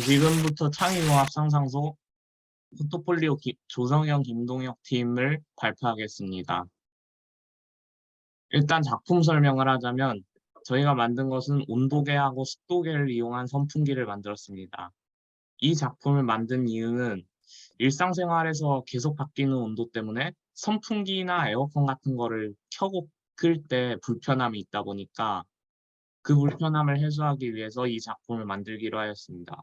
지금부터 창의융합 상상소 포트폴리오 조성현 김동혁 팀을 발표하겠습니다. 일단 작품 설명을 하자면 저희가 만든 것은 온도계하고 습도계를 이용한 선풍기를 만들었습니다. 이 작품을 만든 이유는 일상생활에서 계속 바뀌는 온도 때문에 선풍기나 에어컨 같은 거를 켜고 끌 때 불편함이 있다 보니까 그 불편함을 해소하기 위해서 이 작품을 만들기로 하였습니다.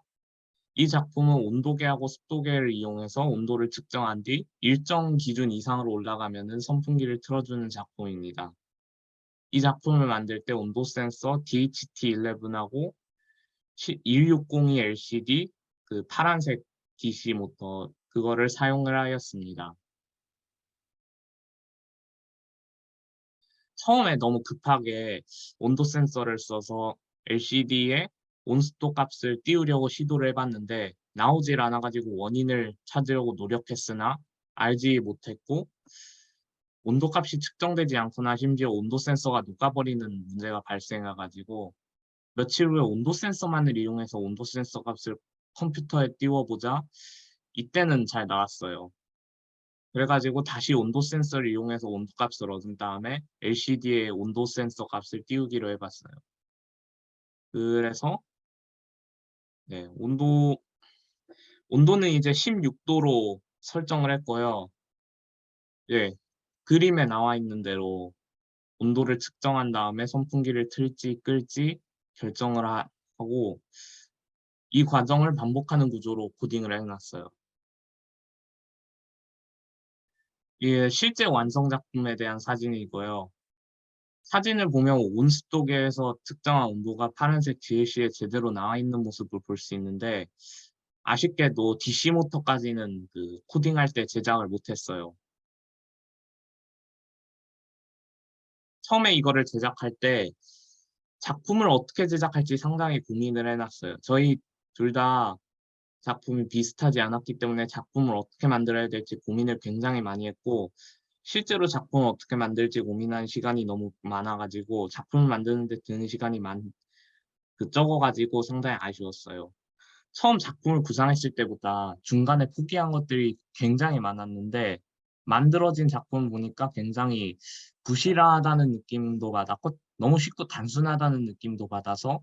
이 작품은 온도계하고 습도계를 이용해서 온도를 측정한 뒤 일정 기준 이상으로 올라가면 선풍기를 틀어주는 작품입니다. 이 작품을 만들 때 온도 센서 DHT11하고 1602 LCD 그 파란색 DC 모터 그거를 사용을 하였습니다. 처음에 너무 급하게 온도 센서를 써서 LCD에 온습도 값을 띄우려고 시도를 해봤는데 나오질 않아가지고 원인을 찾으려고 노력했으나 알지 못했고 온도 값이 측정되지 않거나 심지어 온도 센서가 녹아버리는 문제가 발생해가지고 며칠 후에 온도 센서만을 이용해서 온도 센서 값을 컴퓨터에 띄워보자 이때는 잘 나왔어요. 그래가지고 다시 온도 센서를 이용해서 온도 값을 얻은 다음에 LCD에 온도 센서 값을 띄우기로 해봤어요. 그래서 네, 온도는 이제 16도로 설정을 했고요. 예, 그림에 나와 있는 대로 온도를 측정한 다음에 선풍기를 틀지 끌지 결정을 하고 이 과정을 반복하는 구조로 코딩을 해놨어요. 이게 실제 완성 작품에 대한 사진이고요. 사진을 보면 온습도계에서 측정한 온도가 파란색 GLC에 제대로 나와 있는 모습을 볼 수 있는데 아쉽게도 DC 모터까지는 그 코딩할 때 제작을 못했어요. 처음에 이거를 제작할 때 작품을 어떻게 제작할지 상당히 고민을 해놨어요. 저희 둘 다 작품이 비슷하지 않았기 때문에 작품을 어떻게 만들어야 될지 고민을 굉장히 많이 했고 실제로 작품을 어떻게 만들지 고민한 시간이 너무 많아가지고 작품을 만드는 데 드는 시간이 적어가지고 상당히 아쉬웠어요. 처음 작품을 구상했을 때보다 중간에 포기한 것들이 굉장히 많았는데 만들어진 작품 보니까 굉장히 부실하다는 느낌도 받았고 너무 쉽고 단순하다는 느낌도 받아서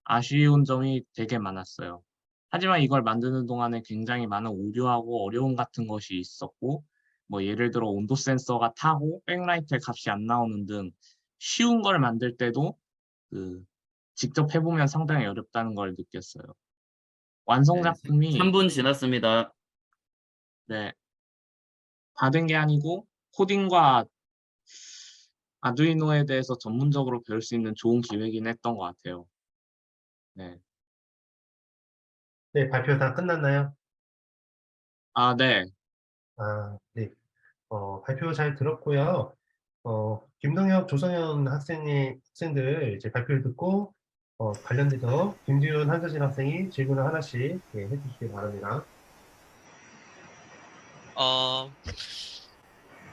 아쉬운 점이 되게 많았어요. 하지만 이걸 만드는 동안에 굉장히 많은 오류하고 어려움 같은 것이 있었고 뭐 예를 들어 온도 센서가 타고 백라이트의 값이 안 나오는 등 쉬운 걸 만들 때도 그 직접 해보면 상당히 어렵다는 걸 느꼈어요. 완성 네, 작품이 3분 지났습니다. 네, 다 된 게 아니고 코딩과 아두이노에 대해서 전문적으로 배울 수 있는 좋은 기회긴 했던 것 같아요. 네. 네, 발표 다 끝났나요? 아, 네. 네. 발표 잘 들었고요. 김동혁, 조성현 학생들 이제 발표를 듣고, 관련돼서 김지훈, 한서진 학생이 질문을 하나씩 해주시기 바랍니다. 어,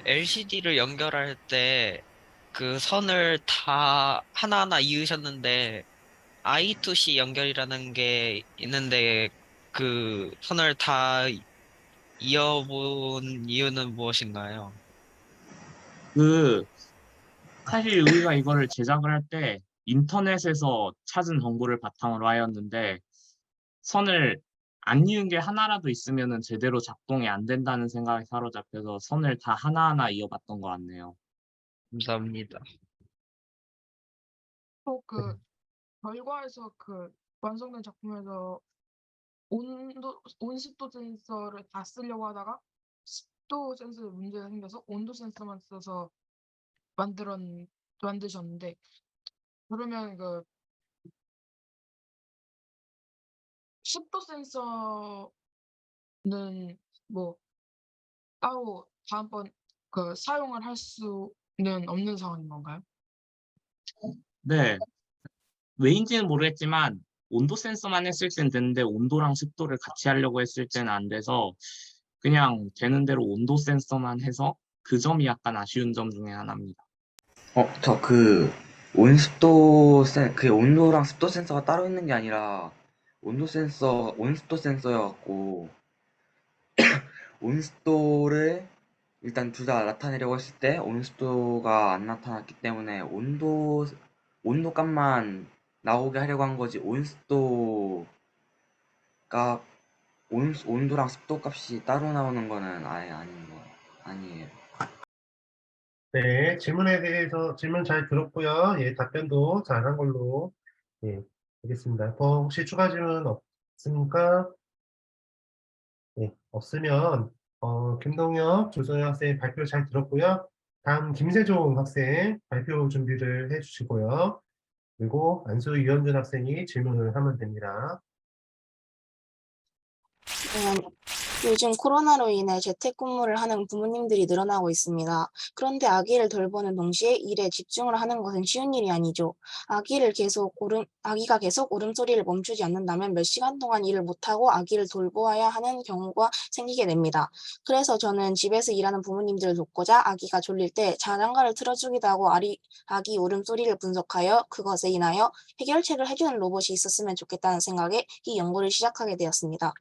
LCD를 연결할 때 그 선을 다 하나하나 이으셨는데 I2C 연결이라는 게 있는데 그 선을 다 이어본 이유는 무엇인가요? 그 사실 우리가 이거를 제작을 할 때 인터넷에서 찾은 정보를 바탕으로 하였는데 선을 안 이은 게 하나라도 있으면은 제대로 작동이 안 된다는 생각에 사로잡혀서 선을 다 하나하나 이어봤던 것 같네요. 감사합니다. 또 결과에서 완성된 작품에서 온습도 센서를 다 쓰려고 하다가 습도 센서에 문제가 생겨서 온도 센서만 써서 만드셨는데 그러면 습도 센서는 뭐 따로 다음번 사용을 할 수는 없는 상황인 건가요? 네, 왜인지는 모르겠지만 온도 센서만 했을 땐 되는데 온도랑 습도를 같이 하려고 했을 때는 안 돼서 그냥 되는 대로 온도 센서만 해서 그 점이 약간 아쉬운 점 중에 하나입니다. 저 그 온도랑 습도 센서가 따로 있는 게 아니라 온습도 센서여갖고 온습도를 일단 둘 다 나타내려고 했을 때 온습도가 안 나타났기 때문에 온도값만 나오게 하려고 한 거지 온습도 값 온도랑 습도 값이 따로 나오는 거는 아예 아니에요. 네, 질문에 대해서 질문 잘 들었고요. 예, 답변도 잘한 걸로. 예, 알겠습니다. 더 혹시 추가 질문 없습니까? 예, 없으면 김동혁, 조성현 학생 발표 잘 들었고요. 다음 김세종 학생 발표 준비를 해주시고요. 그리고 안수 이현준 학생이 질문을 하면 됩니다. 요즘 코로나로 인해 재택근무를 하는 부모님들이 늘어나고 있습니다. 그런데 아기를 돌보는 동시에 일에 집중을 하는 것은 쉬운 일이 아니죠. 아기가 계속 울음소리를 멈추지 않는다면 몇 시간 동안 일을 못하고 아기를 돌보아야 하는 경우가 생기게 됩니다. 그래서 저는 집에서 일하는 부모님들을 돕고자 아기가 졸릴 때 자장가를 틀어주기도 하고 아기 울음소리를 분석하여 그것에 인하여 해결책을 해주는 로봇이 있었으면 좋겠다는 생각에 이 연구를 시작하게 되었습니다.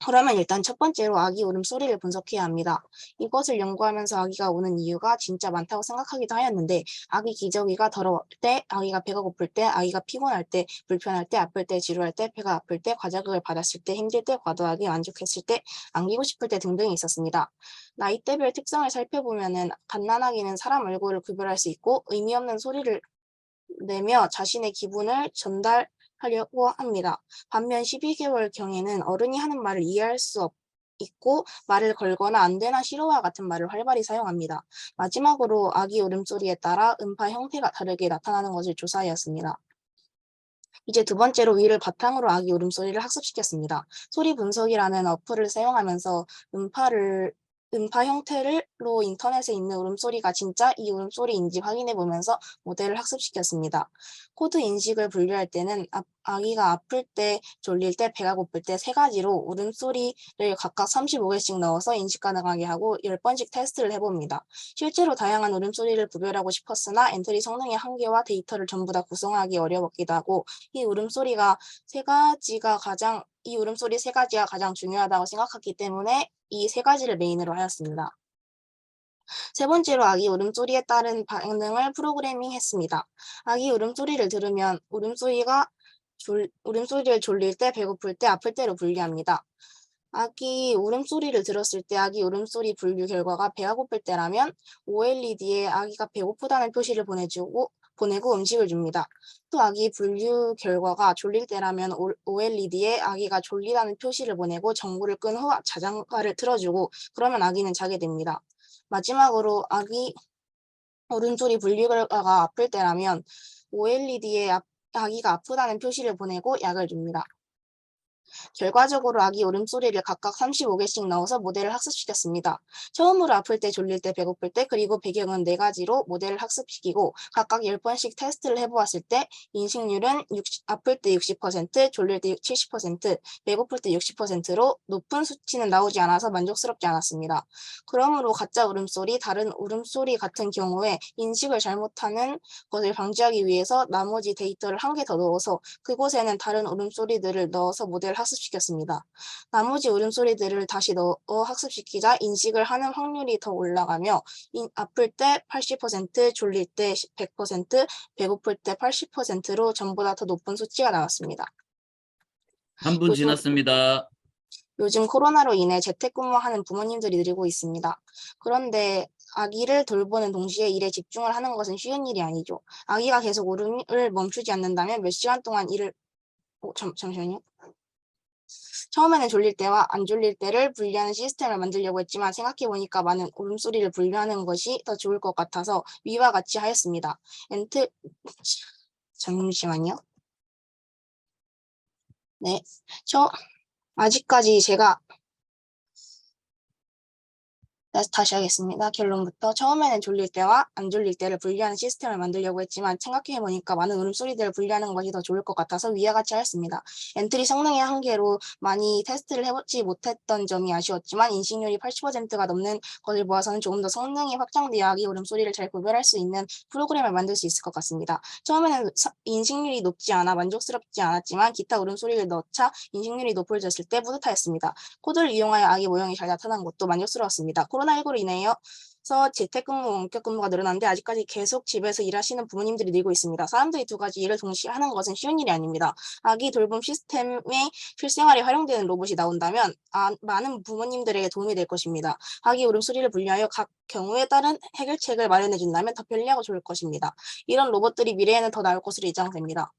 그러면 일단 첫 번째로 아기 울음소리를 분석해야 합니다. 이것을 연구하면서 아기가 우는 이유가 진짜 많다고 생각하기도 하였는데 아기 기저귀가 더러울 때, 아기가 배가 고플 때, 아기가 피곤할 때, 불편할 때, 아플 때, 지루할 때, 배가 아플 때, 과자극을 받았을 때, 힘들 때, 과도하게 만족했을 때, 안기고 싶을 때 등등이 있었습니다. 나이대별 특성을 살펴보면 갓난아기는 사람 얼굴을 구별할 수 있고 의미 없는 소리를 내며 자신의 기분을 전달하려고 합니다. 반면 12개월경에는 어른이 하는 말을 이해할 수 있고 말을 걸거나 안 되나 싫어와 같은 말을 활발히 사용합니다. 마지막으로 아기 울음소리에 따라 음파 형태가 다르게 나타나는 것을 조사하였습니다. 이제 두 번째로 위를 바탕으로 아기 울음소리를 학습시켰습니다. 소리 분석이라는 어플을 사용하면서 음파 형태로 인터넷에 있는 울음소리가 진짜 이 울음소리인지 확인해 보면서 모델을 학습시켰습니다. 코드 인식을 분류할 때는 아기가 아플 때, 졸릴 때, 배가 고플 때 세 가지로 울음소리를 각각 35개씩 넣어서 인식 가능하게 하고 10번씩 테스트를 해봅니다. 실제로 다양한 울음소리를 구별하고 싶었으나 엔트리 성능의 한계와 데이터를 전부 다 구성하기 어려웠기도 하고 이 울음소리 세 가지가 가장 중요하다고 생각했기 때문에 이 세 가지를 메인으로 하였습니다. 세 번째로 아기 울음소리에 따른 반응을 프로그래밍했습니다. 아기 울음소리를 들으면 울음소리를 졸릴 때, 배고플 때, 아플 때로 분류합니다. 아기 울음소리를 들었을 때 아기 울음소리 분류 결과가 배가 고플 때라면 OLED에 아기가 배고프다는 표시를 보내고 음식을 줍니다. 또 아기 분류 결과가 졸릴 때라면 OLED에 아기가 졸리다는 표시를 보내고 전구를 끈 후 자장가를 틀어주고 그러면 아기는 자게 됩니다. 마지막으로 아기 울음소리 분류 결과가 아플 때라면 OLED에 아기가 아프다는 표시를 보내고 약을 줍니다. 결과적으로 아기 울음소리를 각각 35개씩 넣어서 모델을 학습시켰습니다. 처음으로 아플 때, 졸릴 때, 배고플 때, 그리고 배경은 4가지로 모델을 학습시키고 각각 10번씩 테스트를 해보았을 때 인식률은 아플 때 60%, 졸릴 때 70%, 배고플 때 60%로 높은 수치는 나오지 않아서 만족스럽지 않았습니다. 그러므로 가짜 울음소리, 다른 울음소리 같은 경우에 인식을 잘못하는 것을 방지하기 위해서 나머지 데이터를 한 개 더 넣어서 그곳에는 다른 울음소리들을 넣어서 모델을 학습시켰습니다. 나머지 울음소리들을 다시 넣어 학습시키자 인식을 하는 확률이 더 올라가며 아플 때 80%, 졸릴 때 100%, 배고플 때 80%로 전보다 더 높은 수치가 나왔습니다. 3분 지났습니다. 요즘 코로나로 인해 재택근무하는 부모님들이 늘고 있습니다. 그런데 아기를 돌보는 동시에 일에 집중을 하는 것은 쉬운 일이 아니죠. 아기가 계속 울음을 멈추지 않는다면 몇 시간 동안 잠시만요. 처음에는 졸릴 때와 안 졸릴 때를 분리하는 시스템을 만들려고 했지만 생각해보니까 많은 울음소리를 분류하는 것이 더 좋을 것 같아서 위와 같이 하였습니다. 잠시만요. 네, 아직까지 제가 다시 하겠습니다. 결론부터 처음에는 졸릴 때와 안 졸릴 때를 분리하는 시스템을 만들려고 했지만 생각해보니까 많은 울음소리들을 분리하는 것이 더 좋을 것 같아서 위와 같이 하였습니다. 엔트리 성능의 한계로 많이 테스트를 해보지 못했던 점이 아쉬웠지만 인식률이 80%가 넘는 것을 보아서는 조금 더 성능이 확장되어 아기 울음소리를 잘 구별할 수 있는 프로그램을 만들 수 있을 것 같습니다. 처음에는 인식률이 높지 않아 만족스럽지 않았지만 기타 울음소리를 넣자 인식률이 높아졌을 때 뿌듯하였습니다. 코드를 이용하여 아기 모형이 잘 나타난 것도 만족스러웠습니다. 코로나19로 인해서 재택근무, 원격근무가 늘어났는데 아직까지 계속 집에서 일하시는 부모님들이 늘고 있습니다. 사람들이 두 가지 일을 동시에 하는 것은 쉬운 일이 아닙니다. 아기 돌봄 시스템의 실생활에 활용되는 로봇이 나온다면 많은 부모님들에게 도움이 될 것입니다. 아기 울음소리를 분리하여 각 경우에 따른 해결책을 마련해 준다면 더 편리하고 좋을 것입니다. 이런 로봇들이 미래에는 더 나올 것으로 예상됩니다.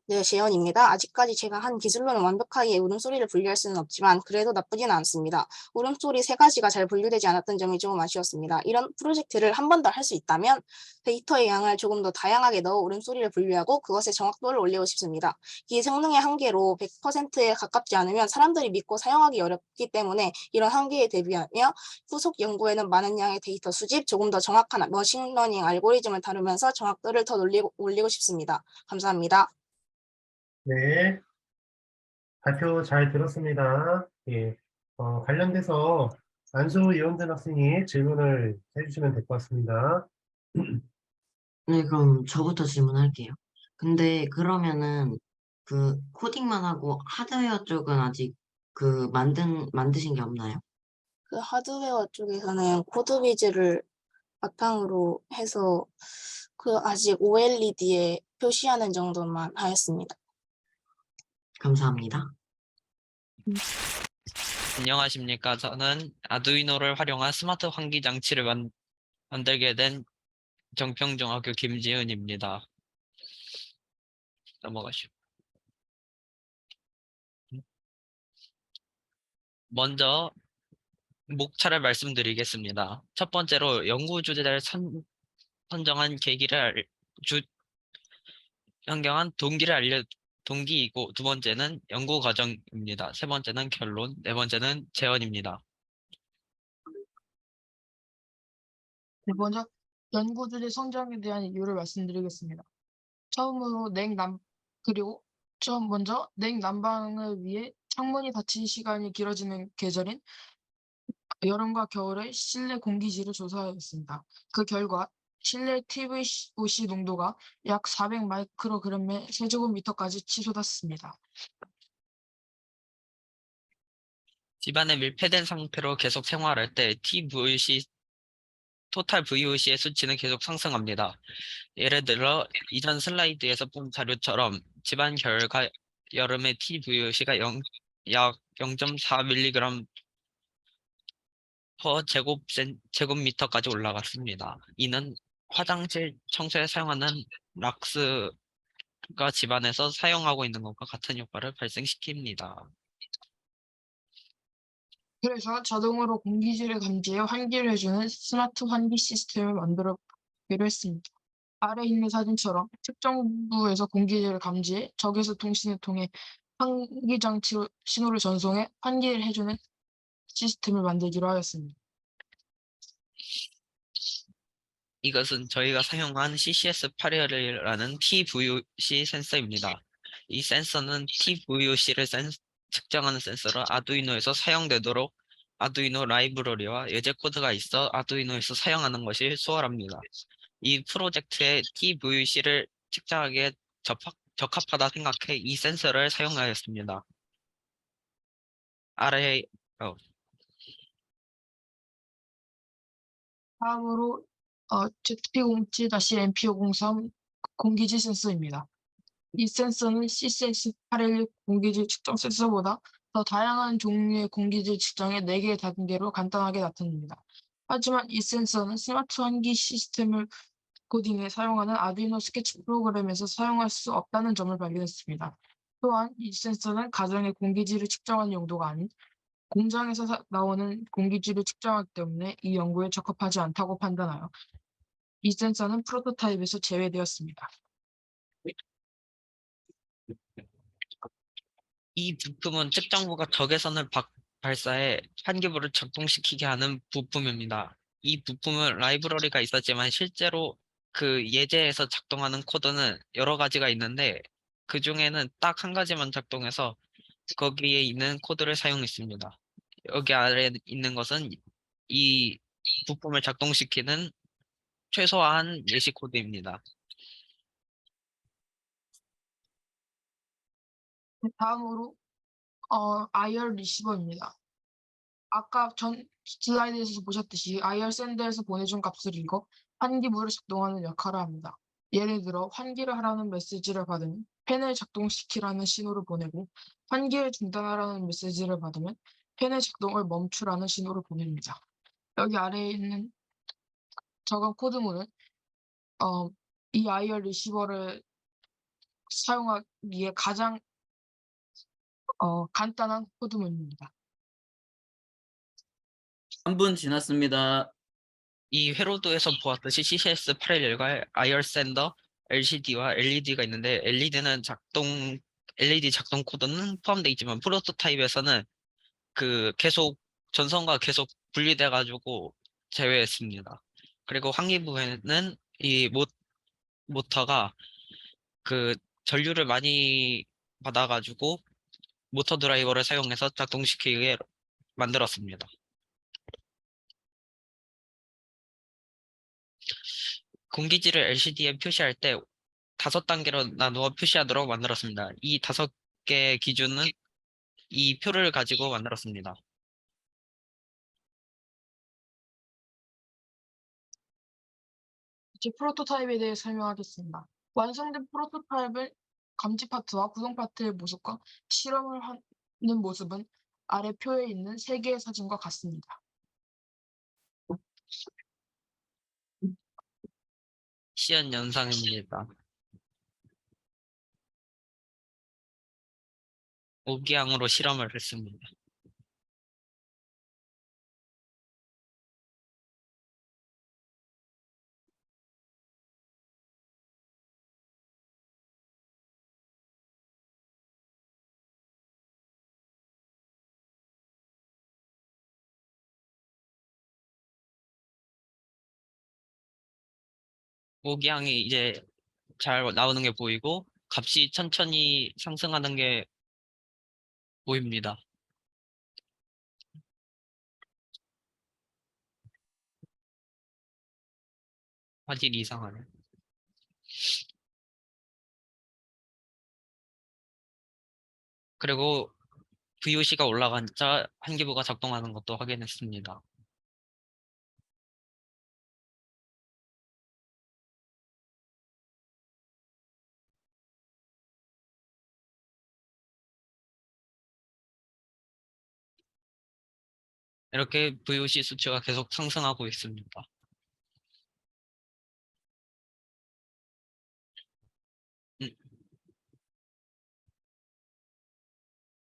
네, 재현입니다. 아직까지 제가 한 기술로는 완벽하게 울음소리를 분리할 수는 없지만 그래도 나쁘지는 않습니다. 울음소리 3가지가 잘 분류되지 않았던 점이 조금 아쉬웠습니다. 이런 프로젝트를 한 번 더 할 수 있다면 데이터의 양을 조금 더 다양하게 넣어 울음소리를 분류하고 그것의 정확도를 올리고 싶습니다. 이 성능의 한계로 100%에 가깝지 않으면 사람들이 믿고 사용하기 어렵기 때문에 이런 한계에 대비하며 후속 연구에는 많은 양의 데이터 수집, 조금 더 정확한 머신러닝 알고리즘을 다루면서 정확도를 더 올리고 싶습니다. 감사합니다. 네, 발표 잘 들었습니다. 예, 관련돼서 안수 이원준 학생이 질문을 해주시면 될 것 같습니다. 네, 그럼 저부터 질문할게요. 근데 그러면은 그 코딩만 하고 하드웨어 쪽은 아직 그 만드신 게 없나요? 그 하드웨어 쪽에서는 코드비즈를 바탕으로 해서 그 아직 OLED에 표시하는 정도만 하였습니다. 감사합니다. 안녕하십니까. 저는 아두이노를 활용한 스마트 환기 장치를 만들게 된 정평중학교 김지은입니다. 넘어가시죠. 먼저 목차를 말씀드리겠습니다. 첫 번째로 연구 주제를 선정한 계기를 현경한 동기이고, 두 번째는 연구 과정입니다. 세 번째는 결론, 네 번째는 재원입니다. 네, 먼저 연구 주제 선정에 대한 이유를 말씀드리겠습니다. 처음으로 먼저 냉난방을 위해 창문이 닫힌 시간이 길어지는 계절인 여름과 겨울의 실내 공기질을 조사하였습니다. 그 결과 실내 TVOC 농도가 약 400 마이크로그램의 세제곱미터까지 치솟았습니다. 집안에 밀폐된 상태로 계속 생활할 때 토탈 VOC의 수치는 계속 상승합니다. 예를 들어 이전 슬라이드에서 본 자료처럼 집안 결과 여름의 TVOC가 약 0.4mg per 제곱미터까지 올라갔습니다. 이는 화장실 청소에 사용하는 락스가 집안에서 사용하고 있는 것과 같은 효과를 발생시킵니다. 그래서 자동으로 공기질을 감지해 환기를 해주는 스마트 환기 시스템을 만들어 보기로 했습니다. 아래 있는 사진처럼 특정부에서 공기질을 감지해 적외선 통신을 통해 환기장치 신호를 전송해 환기를 해주는 시스템을 만들기로 하였습니다. 이것은 저희가 사용한 CCS81이라는 TVOC 센서입니다. 이 센서는 TVOC를 측정하는 센서로 아두이노에서 사용되도록 아두이노 라이브러리와 예제 코드가 있어 아두이노에서 사용하는 것이 수월합니다. 이 프로젝트에 TVOC를 측정하기에 적합하다 생각해 이 센서를 사용하였습니다. 다음으로 ZP07-MP503 공기질 센서입니다. 이 센서는 CCS816 공기질 측정 센서보다 더 다양한 종류의 공기질 측정의 4개의 단계로 간단하게 나타납니다. 하지만 이 센서는 스마트 환기 시스템을 코딩에 사용하는 아두이노 스케치 프로그램에서 사용할 수 없다는 점을 발견했습니다. 또한 이 센서는 가정의 공기질을 측정하는 용도가 아닌 공장에서 나오는 공기질을 측정하기 때문에 이 연구에 적합하지 않다고 판단하여 이 센서는 프로토타입에서 제외되었습니다. 이 부품은 측정부가 적외선을 발사에 환기부를 작동시키게 하는 부품입니다. 이 부품은 라이브러리가 있었지만 실제로 그 예제에서 작동하는 코드는 여러 가지가 있는데 그 중에는 딱 한 가지만 작동해서 거기에 있는 코드를 사용했습니다. 여기 아래에 있는 것은 이 부품을 작동시키는 최소한 예시 코드입니다. 다음으로 IR 리시버입니다. 아까 전 슬라이드에서 보셨듯이 IR 샌드에서 보내준 값을 읽어 환기부를 작동하는 역할을 합니다. 예를 들어 환기를 하라는 메시지를 받으면 팬을 작동시키라는 신호를 보내고 환기를 중단하라는 메시지를 받으면 팬의 작동을 멈추라는 신호를 보냅니다. 여기 아래에 있는 저건 코드문은 이 IR 리시버를 사용하기에 가장 간단한 코드문입니다. 3분 지났습니다. 이 회로도에서 보았듯이 CCS 811과 IR 샌더, LCD와 LED가 있는데 LED 작동 코드는 포함되어 있지만 프로토타입에서는 그 계속 전선과 계속 분리돼 가지고 제외했습니다. 그리고 환기부에는 이 모터가 그 전류를 많이 받아가지고 모터 드라이버를 사용해서 작동시키게 만들었습니다. 공기질을 LCD에 표시할 때 5단계로 나누어 표시하도록 만들었습니다. 이 5개 기준은 이 표를 가지고 만들었습니다. 이제 프로토타입에 대해 설명하겠습니다. 완성된 프로토타입을 감지 파트와 구동 파트의 모습과 실험을 하는 모습은 아래 표에 있는 3개의 사진과 같습니다. 시연 영상입니다. 오기향으로 실험을 했습니다. 오기향이 이제 잘 나오는 게 보이고 값이 천천히 상승하는 게 보입니다. 화질이 이상하네. 그리고 VOC가 올라간자 환기부가 작동하는 것도 확인했습니다. 이렇게 VOC 수치가 계속 상승하고 있습니다. 음,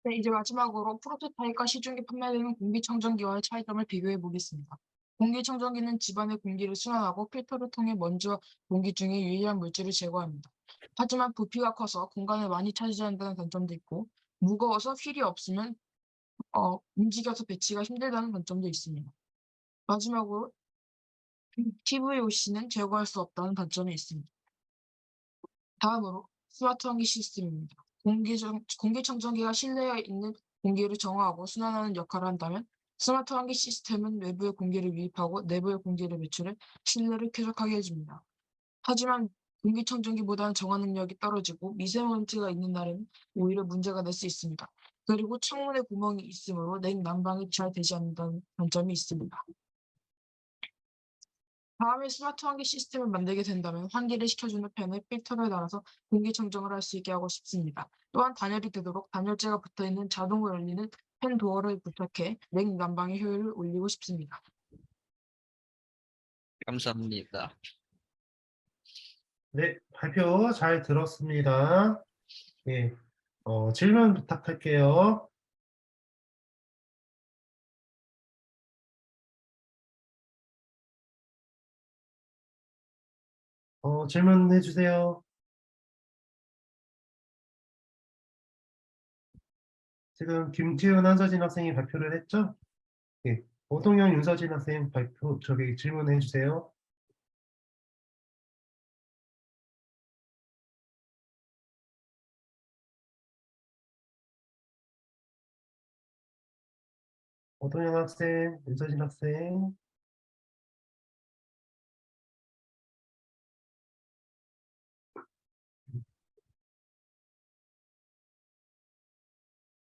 네, 이제 마지막으로 프로토타입과 시중에 판매되는 공기청정기와의 차이점을 비교해 보겠습니다. 공기청정기는 집안의 공기를 순환하고 필터를 통해 먼지와 공기 중에 유해한 물질을 제거합니다. 하지만 부피가 커서 공간을 많이 차지한다는 단점도 있고 무거워서 휠이 없으면 움직여서 배치가 힘들다는 단점도 있습니다. 마지막으로 TVOC는 제거할 수 없다는 단점이 있습니다. 다음으로 스마트 환기 시스템입니다. 공기청정기가 실내에 있는 공기를 정화하고 순환하는 역할을 한다면 스마트 환기 시스템은 외부의 공기를 유입하고 내부의 공기를 배출해 실내를 쾌적하게 해줍니다. 하지만 공기청정기보다는 정화 능력이 떨어지고 미세먼지가 있는 날에는 오히려 문제가 될 수 있습니다. 그리고 창문에 구멍이 있으므로 냉난방이 잘 되지 않는다는 단점이 있습니다. 다음에 스마트 환기 시스템을 만들게 된다면 환기를 시켜주는 팬에 필터를 달아서 공기청정을 할 수 있게 하고 싶습니다. 또한 단열이 되도록 단열재가 붙어있는 자동으로 열리는 팬 도어를 부착해 냉난방의 효율을 올리고 싶습니다. 감사합니다. 네, 발표 잘 들었습니다. 예, 질문 부탁할게요. 질문해 주세요. 지금 김지훈, 한서진 학생이 발표를 했죠? 예. 오동영, 윤서진 학생 발표, 저기 질문해 주세요. 오동영 학생, 윤서진 학생.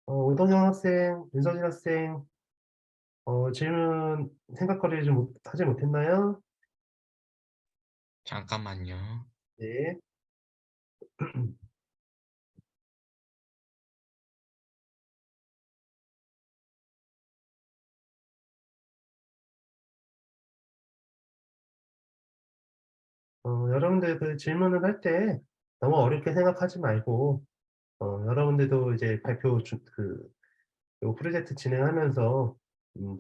오동영 학생, 윤서진 학생, 질문 생각거리를 좀 하지 못했나요? 잠깐만요. 네. 여러분들 그 질문을 할 때 너무 어렵게 생각하지 말고, 여러분들도 이제 요 프로젝트 진행하면서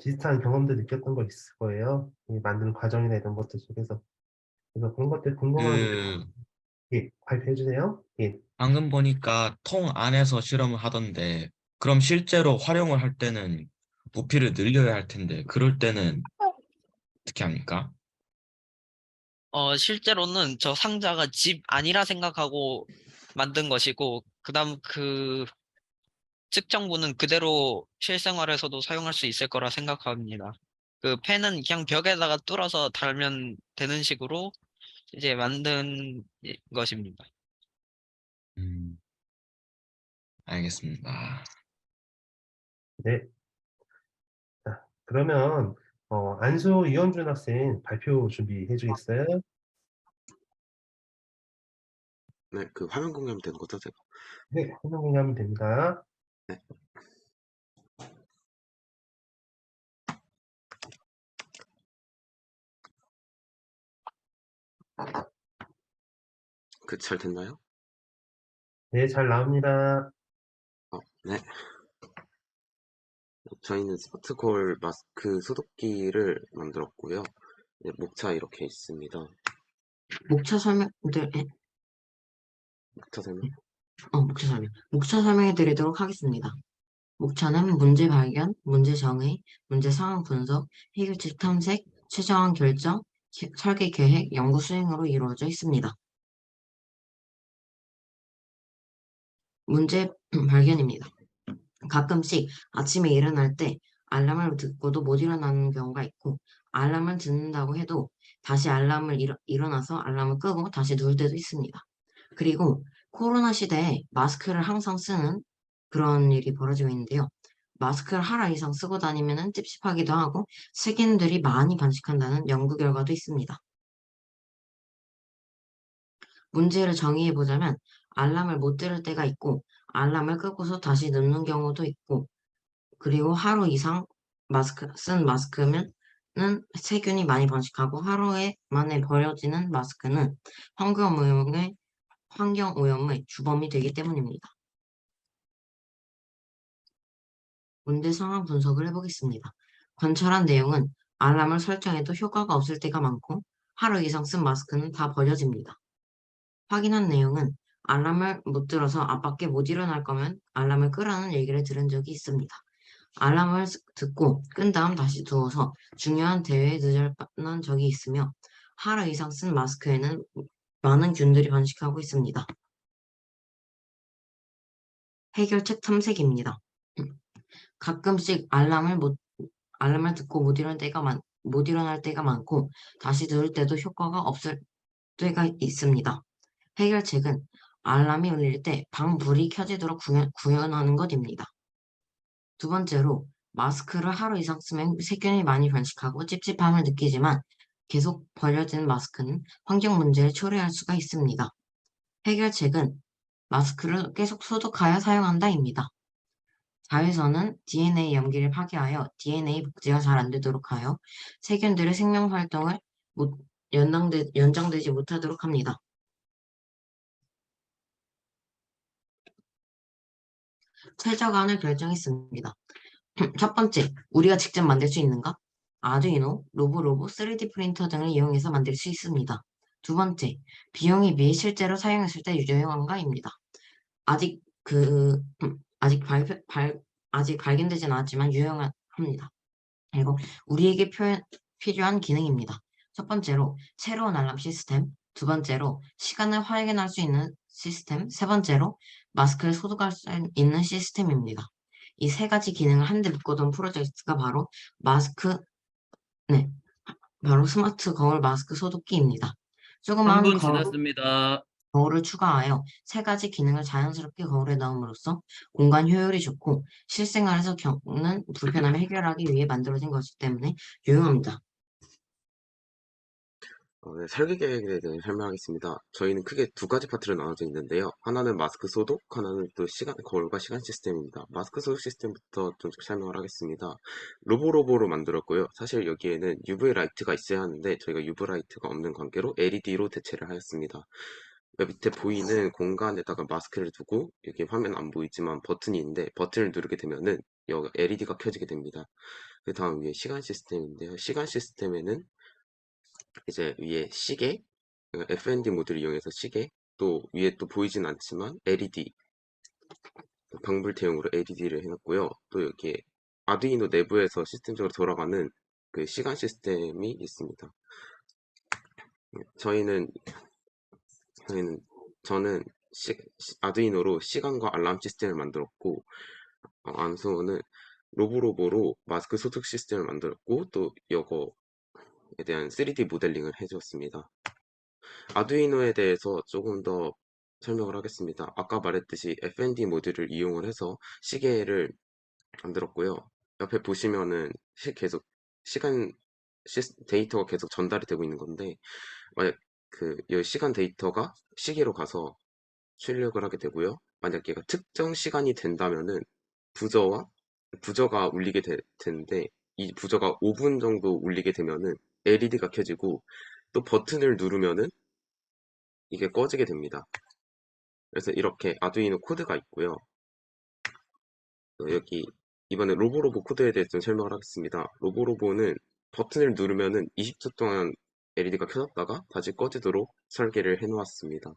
비슷한 경험들 느꼈던 거 있을 거예요. 이 만드는 과정이나 이런 것들 속에서. 그래서 그런 것들 궁금하면 그 예, 발표해 주세요. 예. 방금 보니까 통 안에서 실험을 하던데 그럼 실제로 활용을 할 때는 부피를 늘려야 할 텐데 그럴 때는 어떻게 합니까? 실제로는 저 상자가 집 아니라 생각하고 만든 것이고, 그다음 그 측정부는 그대로 실생활에서도 사용할 수 있을 거라 생각합니다. 그 펜은 그냥 벽에다가 뚫어서 달면 되는 식으로 이제 만든 것입니다. 음, 알겠습니다. 네. 자, 그러면 안수 이현준 학생 발표 준비해 주겠어요? 네, 그 화면 공유하면 되는 거죠, 제가? 네, 화면 공유하면 됩니다. 네. 그 잘 됐나요? 네, 잘 나옵니다. 네. 저희는 스마트콜 마스크 소독기를 만들었고요. 네, 목차 이렇게 있습니다. 목차 설명들, 목차 설명? 목차 설명해 드리도록 하겠습니다. 목차는 문제 발견, 문제 정의, 문제 상황 분석, 해결책 탐색, 최저한 결정, 설계 계획, 연구 수행으로 이루어져 있습니다. 문제 발견입니다. 가끔씩 아침에 일어날 때 알람을 듣고도 못 일어나는 경우가 있고, 알람을 듣는다고 해도 다시 알람을 일어나서 알람을 끄고 다시 누울 때도 있습니다. 그리고 코로나 시대에 마스크를 항상 쓰는 그런 일이 벌어지고 있는데요. 마스크를 하루 이상 쓰고 다니면 찝찝하기도 하고 세균들이 많이 번식한다는 연구 결과도 있습니다. 문제를 정의해 보자면 알람을 못 들을 때가 있고 알람을 끄고서 다시 넣는 경우도 있고, 그리고 하루 이상 쓴 마스크면은 세균이 많이 번식하고 하루에 만에 버려지는 마스크는 환경 오염의 주범이 되기 때문입니다. 문제 상황 분석을 해보겠습니다. 관찰한 내용은 알람을 설정해도 효과가 없을 때가 많고 하루 이상 쓴 마스크는 다 버려집니다. 확인한 내용은 알람을 못 들어서 앞밖에 못 일어날 거면 알람을 끄라는 얘기를 들은 적이 있습니다. 알람을 듣고 끈 다음 다시 두어서 중요한 대회에 늦어난 적이 있으며 하루 이상 쓴 마스크에는 많은 균들이 번식하고 있습니다. 해결책 탐색입니다. 가끔씩 알람을 듣고 못 일어날 때가 많고 다시 들을 때도 효과가 없을 때가 있습니다. 해결책은 알람이 울릴 때 방 불이 켜지도록 구현하는 것입니다. 두 번째로 마스크를 하루 이상 쓰면 세균이 많이 번식하고 찝찝함을 느끼지만 계속 버려지는 마스크는 환경 문제를 초래할 수가 있습니다. 해결책은 마스크를 계속 소독하여 사용한다입니다. 자외선은 DNA 염기를 파괴하여 DNA 복제가 잘 안 되도록 하여 세균들의 생명 활동을 연장되지 못하도록 합니다. 최저간을 결정했습니다. 첫 번째, 우리가 직접 만들 수 있는가? 아두이노, 로브로브, 3D 프린터 등을 이용해서 만들 수 있습니다. 두 번째, 비용에 비해 실제로 사용했을 때 유효한가입니다. 아직 아직 발견되진 않았지만 유용합니다. 그리고 우리에게 필요한 기능입니다. 첫 번째로 새로운 알람 시스템, 두 번째로 시간을 확인할 수 있는 시스템, 세 번째로 마스크를 소독할 수 있는 시스템입니다. 이 세 가지 기능을 한데 묶어둔 프로젝트가 바로 바로 스마트 거울 마스크 소독기입니다. 조그마한 3분 지났습니다. 거울을 추가하여 세 가지 기능을 자연스럽게 거울에 넣음으로써 공간 효율이 좋고 실생활에서 겪는 불편함을 해결하기 위해 만들어진 것이기 때문에 유용합니다. 네, 설계 계획에 대해 설명하겠습니다. 저희는 크게 두 가지 파트로 나눠져 있는데요. 하나는 마스크 소독, 하나는 또 거울과 시간 시스템입니다. 마스크 소독 시스템부터 좀 설명을 하겠습니다. 로보로 만들었고요. 사실 여기에는 UV 라이트가 있어야 하는데 저희가 UV 라이트가 없는 관계로 LED로 대체를 하였습니다. 밑에 보이는 공간에다가 마스크를 두고 여기 화면 안 보이지만 버튼이 있는데 버튼을 누르게 되면은 여기 LED가 켜지게 됩니다. 그 다음 위에 시간 시스템인데요. 시간 시스템에는 이제 위에 시계, FND 모드를 이용해서 시계, 또 위에 또 보이진 않지만 LED, 방불태용으로 LED를 해놨고요. 또 여기에 아두이노 내부에서 시스템적으로 돌아가는 그 시간 시스템이 있습니다. 저는 아두이노로 시간과 알람 시스템을 만들었고, 안소는 로보로 마스크 소독 시스템을 만들었고, 또 이거에 대한 3D 모델링을 해주었습니다. 아두이노에 대해서 조금 더 설명을 하겠습니다. 아까 말했듯이 FND 모듈을 이용을 해서 시계를 만들었고요. 옆에 보시면은 계속 시간 데이터가 계속 전달이 되고 있는 건데, 만약 이 시간 데이터가 시계로 가서 출력을 하게 되고요. 만약 얘가 특정 시간이 된다면은 부저가 울리게 되는데, 이 부저가 5분 정도 울리게 되면은 LED가 켜지고, 또 버튼을 누르면은 이게 꺼지게 됩니다. 그래서 이렇게 아두이노 코드가 있고요. 여기 이번에 로보로보 코드에 대해서 좀 설명을 하겠습니다. 로보로보는 버튼을 누르면은 20초 동안 LED가 켜졌다가 다시 꺼지도록 설계를 해놓았습니다.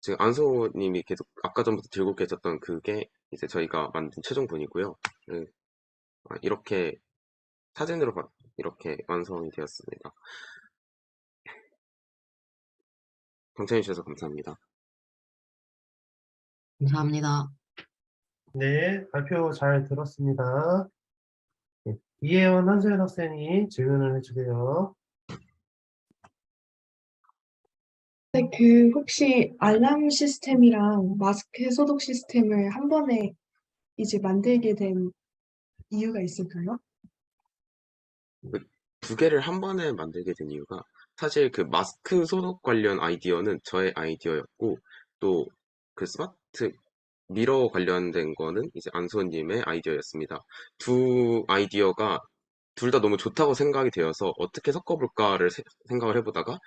지금 안소님이 계속 아까 전부터 들고 계셨던 그게 이제 저희가 만든 최종본이고요. 이렇게 사진으로 이렇게 완성이 되었습니다. 경청해주셔서 감사합니다. 감사합니다. 네, 발표 잘 들었습니다. 네, 이혜원 한소연 학생이 질문을 해주세요. 네, 혹시 알람 시스템이랑 마스크 소독 시스템을 한 번에 이제 만들게 된 이유가 있을까요? 두 개를 한 번에 만들게 된 이유가 사실 그 마스크 소독 관련 아이디어는 저의 아이디어였고 또 그 스마트 미러 관련된 거는 이제 안소님의 아이디어였습니다. 두 아이디어가 둘 다 너무 좋다고 생각이 되어서 어떻게 섞어볼까를 생각을 해보다가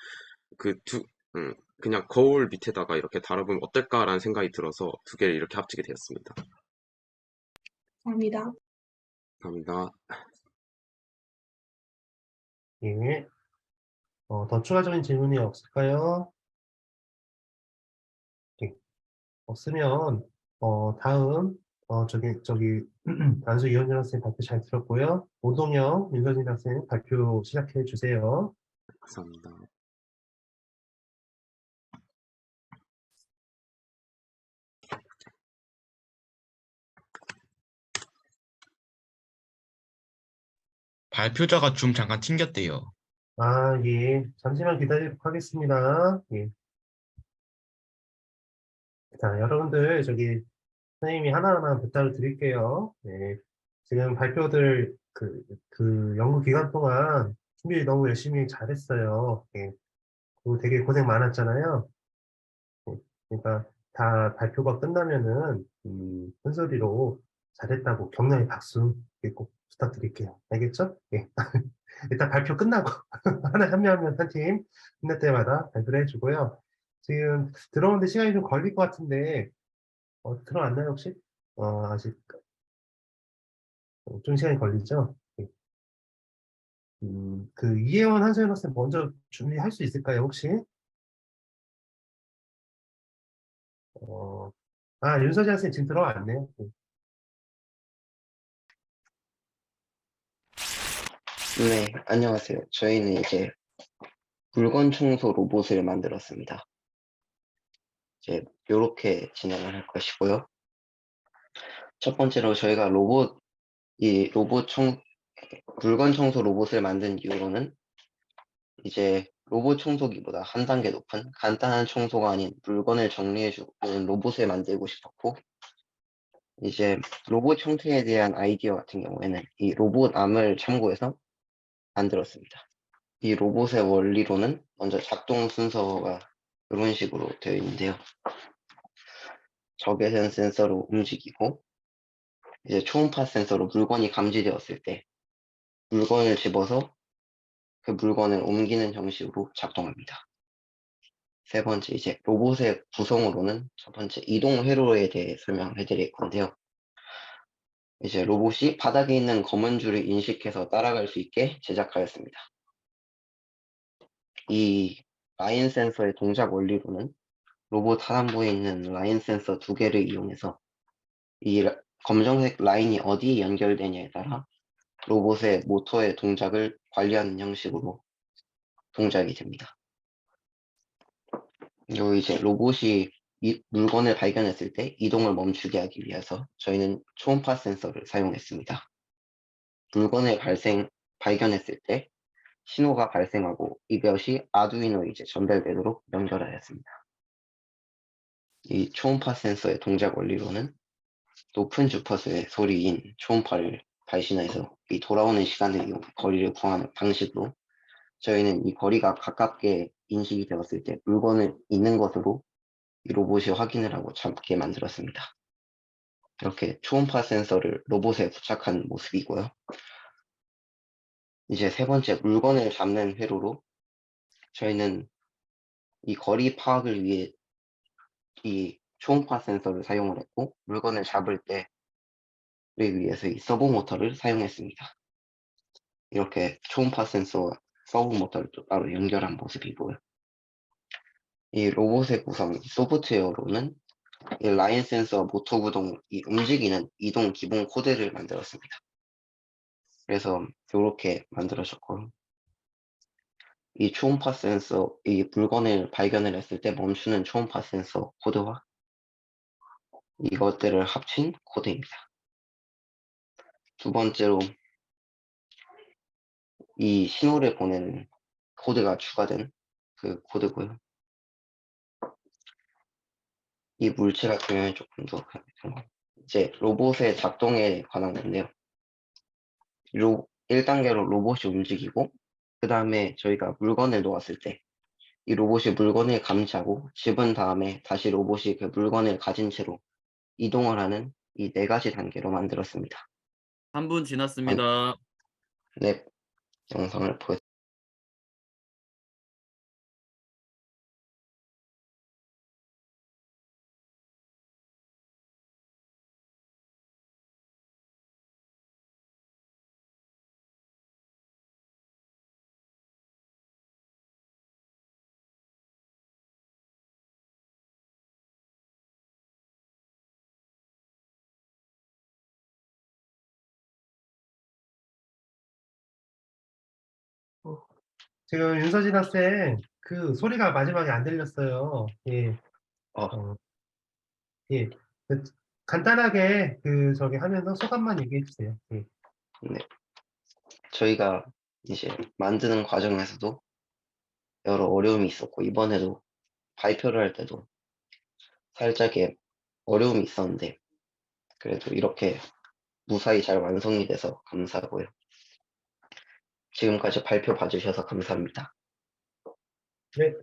그냥 거울 밑에다가 이렇게 달아보면 어떨까라는 생각이 들어서 두 개를 이렇게 합치게 되었습니다. 감사합니다. 감사합니다. 예. 더 추가적인 질문이 없을까요? 네. 없으면, 다음, 안수 이현진 학생 발표 잘 들었고요. 오동영, 윤서진 학생 발표 시작해 주세요. 감사합니다. 발표자가 좀 잠깐 튕겼대요. 아, 예. 잠시만 기다리도록 하겠습니다. 예. 자, 여러분들, 선생님이 하나하나 부탁을 드릴게요. 네. 지금 발표들, 그 연구 기간 동안 준비 너무 열심히 잘했어요. 예. 그리고 되게 고생 많았잖아요. 예. 그러니까 다 발표가 끝나면은, 큰 소리로 잘했다고 격려의 박수 꼭 부탁드릴게요. 알겠죠? 예. 일단 발표 끝나고 한 명 한 팀 끝날 때마다 발표를 해주고요. 지금 들어오는데 시간이 좀 걸릴 것 같은데 들어왔나요 혹시? 아직 좀 시간이 걸리죠? 네. 이혜원 한소연 학생 먼저 준비할 수 있을까요 혹시? 아, 윤서진 학생 지금 들어왔네요. 네, 안녕하세요. 저희는 이제 물건 청소 로봇을 만들었습니다. 이제 이렇게 진행을 할 것이고요. 첫 번째로 저희가 물건 청소 로봇을 만든 이유로는 이제 로봇 청소기보다 한 단계 높은 간단한 청소가 아닌 물건을 정리해주는 로봇을 만들고 싶었고, 이제 로봇 형태에 대한 아이디어 같은 경우에는 이 로봇 암을 참고해서 만들었습니다. 이 로봇의 원리로는 먼저 작동 순서가 이런 식으로 되어 있는데요. 적외선 센서로 움직이고, 이제 초음파 센서로 물건이 감지되었을 때 물건을 집어서 그 물건을 옮기는 형식으로 작동합니다. 세 번째, 이제 로봇의 구성으로는 첫 번째 이동 회로에 대해 설명해 드릴 건데요. 이제 로봇이 바닥에 있는 검은 줄을 인식해서 따라갈 수 있게 제작하였습니다. 이 라인 센서의 동작 원리로는 로봇 하단부에 있는 라인 센서 2개를 이용해서 이 검정색 라인이 어디에 연결되냐에 따라 로봇의 모터의 동작을 관리하는 형식으로 동작이 됩니다. 그리고 이제 로봇이 이 물건을 발견했을 때 이동을 멈추게 하기 위해서 저희는 초음파 센서를 사용했습니다. 물건을 발견했을 때 신호가 발생하고 이것이 아두이노에 이제 전달되도록 연결하였습니다. 이 초음파 센서의 동작 원리로는 높은 주파수의 소리인 초음파를 발신해서 이 돌아오는 시간을 이용해 거리를 구하는 방식으로 저희는 이 거리가 가깝게 인식이 되었을 때 물건을 있는 것으로 이 로봇이 확인을 하고 잡게 만들었습니다. 이렇게 초음파 센서를 로봇에 부착한 모습이고요. 이제 세 번째, 물건을 잡는 회로로 저희는 이 거리 파악을 위해 이 초음파 센서를 사용을 했고, 물건을 잡을 때를 위해서 이 서브 모터를 사용했습니다. 이렇게 초음파 센서와 서브 모터를 또 따로 연결한 모습이고요. 이 로봇의 구성, 소프트웨어로는 이 라인 센서와 모터 구동, 이 움직이는 이동 기본 코드를 만들었습니다. 그래서 이렇게 만들어졌고, 이 초음파 센서, 이 물건을 발견을 했을 때 멈추는 초음파 센서 코드와 이것들을 합친 코드입니다. 두 번째로 이 신호를 보내는 코드가 추가된 그 코드고요. 이 물체 같은 경우는 조금 더 이제 로봇의 작동에 관한 건데요. 1단계로 로봇이 움직이고, 그 다음에 저희가 물건을 놓았을 때 이 로봇이 물건을 감지하고 집은 다음에 다시 로봇이 그 물건을 가진 채로 이동을 하는 이 4가지 단계로 만들었습니다. 3분 지났습니다. 네, 영상을 보여. 지금 윤서진 학생 그 소리가 마지막에 안 들렸어요. 예, 예. 그 간단하게 저기 하면서 소감만 얘기해 주세요. 예. 네, 저희가 이제 만드는 과정에서도 여러 어려움이 있었고, 이번에도 발표를 할 때도 살짝의 어려움이 있었는데, 그래도 이렇게 무사히 잘 완성이 돼서 감사하고요. 지금까지 발표 봐주셔서 감사합니다. 네.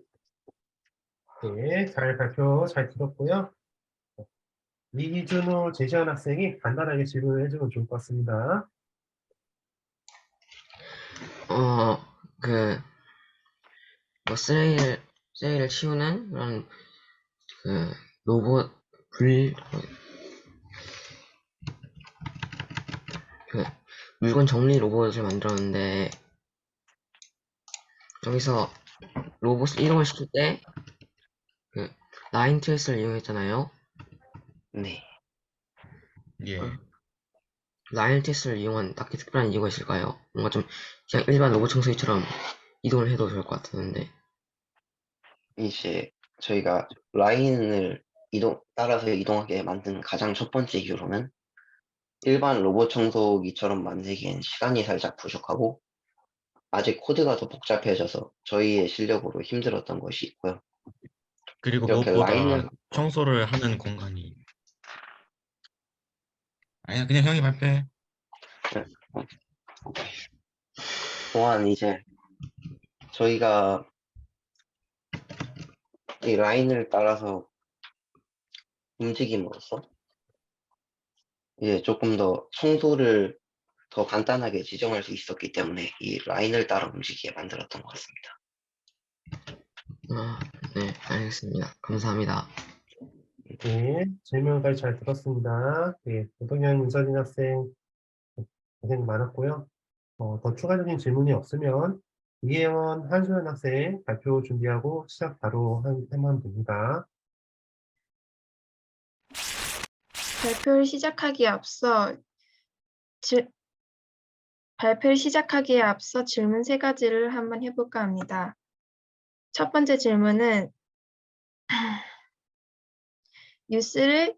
네, 발표 잘 들었고요. 이준호, 재시현 학생이 간단하게 질문을 해주면 좋을 것 같습니다. 쓰레기를 치우는 그런 로봇 물건 정리 로봇을 만들었는데, 여기서 로봇 이동을 시킬 때 라인 트레이스를 이용했잖아요. 네. 예. 라인 테스트를 이용한 딱히 특별한 이유가 있을까요? 뭔가 좀 그냥 일반 로봇 청소기처럼 이동을 해도 좋을 것 같았는데. 이제 저희가 라인을 따라서 이동하게 만든 가장 첫 번째 이유로는 일반 로봇 청소기처럼 만들기엔 시간이 살짝 부족하고 아직 코드가 더 복잡해져서 저희의 실력으로 힘들었던 것이 있고요. 그리고 이렇게 무엇보다 라인을 청소를 하는 공간이 아니야 그냥 형이 발표해. 또한 이제 저희가 이 라인을 따라서 움직임으로써 이제 조금 더 청소를 더 간단하게 지정할 수 있었기 때문에 이 라인을 따라 움직이게 만들었던 것 같습니다. 네, 알겠습니다. 감사합니다. 네, 질문까지 잘 들었습니다. 네, 오동현 윤서진 학생 고생 많았고요. 더 추가적인 질문이 없으면 이혜원, 한소연 학생 발표 준비하고 시작 바로 하면 됩니다. 발표를 시작하기에 앞서 질문 3가지를 한번 해볼까 합니다. 첫 번째 질문은 뉴스를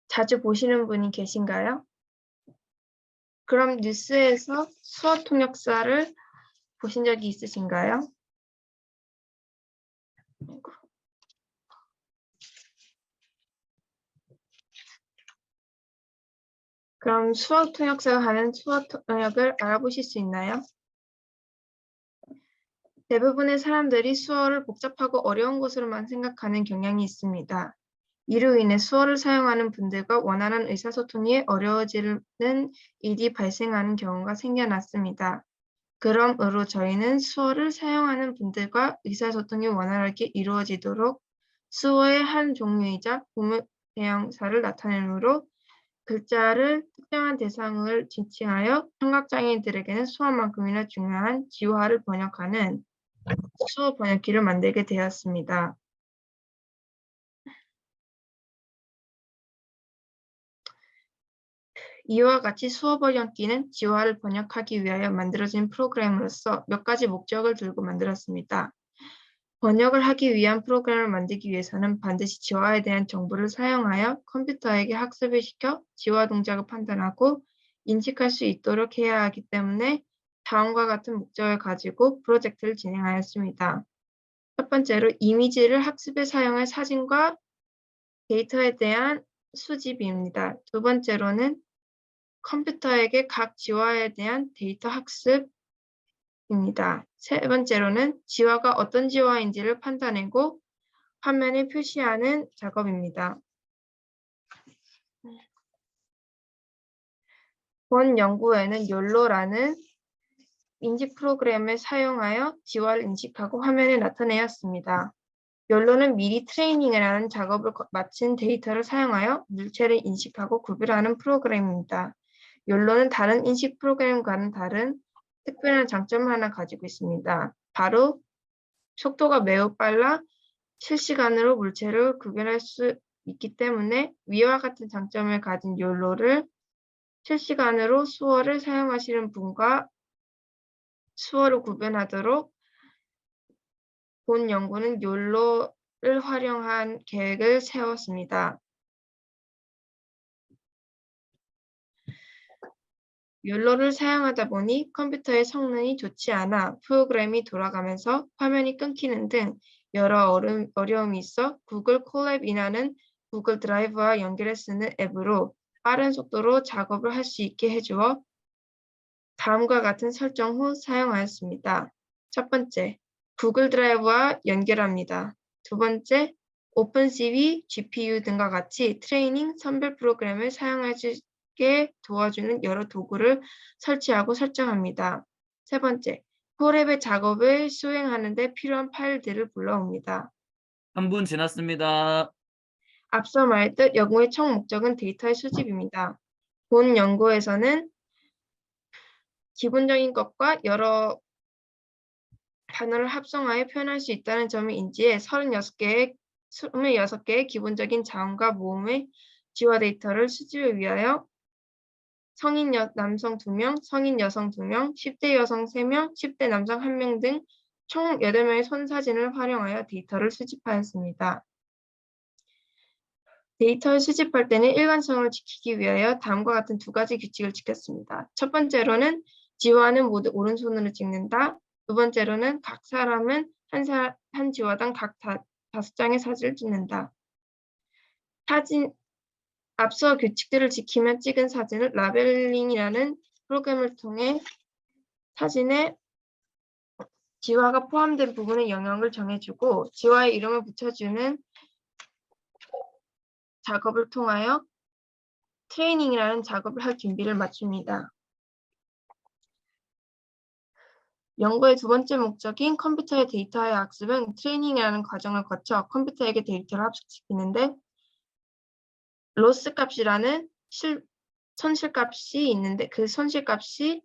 자주 보시는 분이 계신가요? 그럼 뉴스에서 수어 통역사를 보신 적이 있으신가요? 그럼 수어 통역사가 하는 수어 통역을 알아보실 수 있나요? 대부분의 사람들이 수어를 복잡하고 어려운 것으로만 생각하는 경향이 있습니다. 이로 인해 수어를 사용하는 분들과 원활한 의사소통이 어려워지는 일이 발생하는 경우가 생겨났습니다. 그러므로 저희는 수어를 사용하는 분들과 의사소통이 원활하게 이루어지도록 수어의 한 종류이자 구문 대명사를 나타내므로 글자를 특정한 대상을 지칭하여 청각장애인들에게는 수어만큼이나 중요한 지화를 번역하는 수어 번역기를 만들게 되었습니다. 이와 같이 수어 번역기는 지화를 번역하기 위하여 만들어진 프로그램으로서 몇 가지 목적을 두고 만들었습니다. 번역을 하기 위한 프로그램을 만들기 위해서는 반드시 지화에 대한 정보를 사용하여 컴퓨터에게 학습을 시켜 지화 동작을 판단하고 인식할 수 있도록 해야 하기 때문에 다음과 같은 목적을 가지고 프로젝트를 진행하였습니다. 첫 번째로 이미지를 학습에 사용할 사진과 데이터에 대한 수집입니다. 두 번째로는 컴퓨터에게 각 지화에 대한 데이터 학습입니다. 세 번째로는 지화가 어떤 지화인지를 판단하고 화면에 표시하는 작업입니다. 본 연구에는 욜로라는 인식 프로그램을 사용하여 지화를 인식하고 화면에 나타내었습니다. 욜로는 미리 트레이닝이라는 작업을 마친 데이터를 사용하여 물체를 인식하고 구별하는 프로그램입니다. 욜로는 다른 인식 프로그램과는 다른 특별한 장점을 하나 가지고 있습니다. 바로 속도가 매우 빨라 실시간으로 물체를 구별할 수 있기 때문에 위와 같은 장점을 가진 욜로를 실시간으로 수어를 사용하시는 분과 수어를 구분하도록 본 연구는 욜로를 활용한 계획을 세웠습니다. 욜로를 사용하다 보니 컴퓨터의 성능이 좋지 않아 프로그램이 돌아가면서 화면이 끊기는 등 여러 어려움이 있어 구글 콜랩이라는 구글 드라이브와 연결해 쓰는 앱으로 빠른 속도로 작업을 할 수 있게 해주어 다음과 같은 설정 후 사용하였습니다. 첫 번째, 구글 드라이브와 연결합니다. 두 번째, 오픈CV, GPU 등과 같이 트레이닝 선별 프로그램을 사용할 수 있게 도와주는 여러 도구를 설치하고 설정합니다. 세 번째, 콜앱의 작업을 수행하는 데 필요한 파일들을 불러옵니다. 3분 지났습니다. 앞서 말했듯 연구의 총 목적은 데이터의 수집입니다. 본 연구에서는 기본적인 것과 여러 단어를 합성하여 표현할 수 있다는 점을 인지해 26개의 기본적인 자음과 모음의 지화 데이터를 수집을 위하여 성인 남성 2명, 성인 여성 2명, 10대 여성 3명, 10대 남성 1명 등 총 8명의 손사진을 활용하여 데이터를 수집하였습니다. 데이터를 수집할 때는 일관성을 지키기 위하여 다음과 같은 2가지 규칙을 지켰습니다. 첫 번째로는 지화는 모두 오른손으로 찍는다. 두 번째로는 각 사람은 한 지화당 각 5장의 사진을 찍는다. 앞서 규칙들을 지키며 찍은 사진을 라벨링이라는 프로그램을 통해 사진에 지화가 포함된 부분의 영역을 정해주고 지화의 이름을 붙여주는 작업을 통하여 트레이닝이라는 작업을 할 준비를 마칩니다. 연구의 두 번째 목적인 컴퓨터의 데이터의 학습은 트레이닝이라는 과정을 거쳐 컴퓨터에게 데이터를 합숙시키는데 로스 값이라는 손실값이 있는데 그 손실값이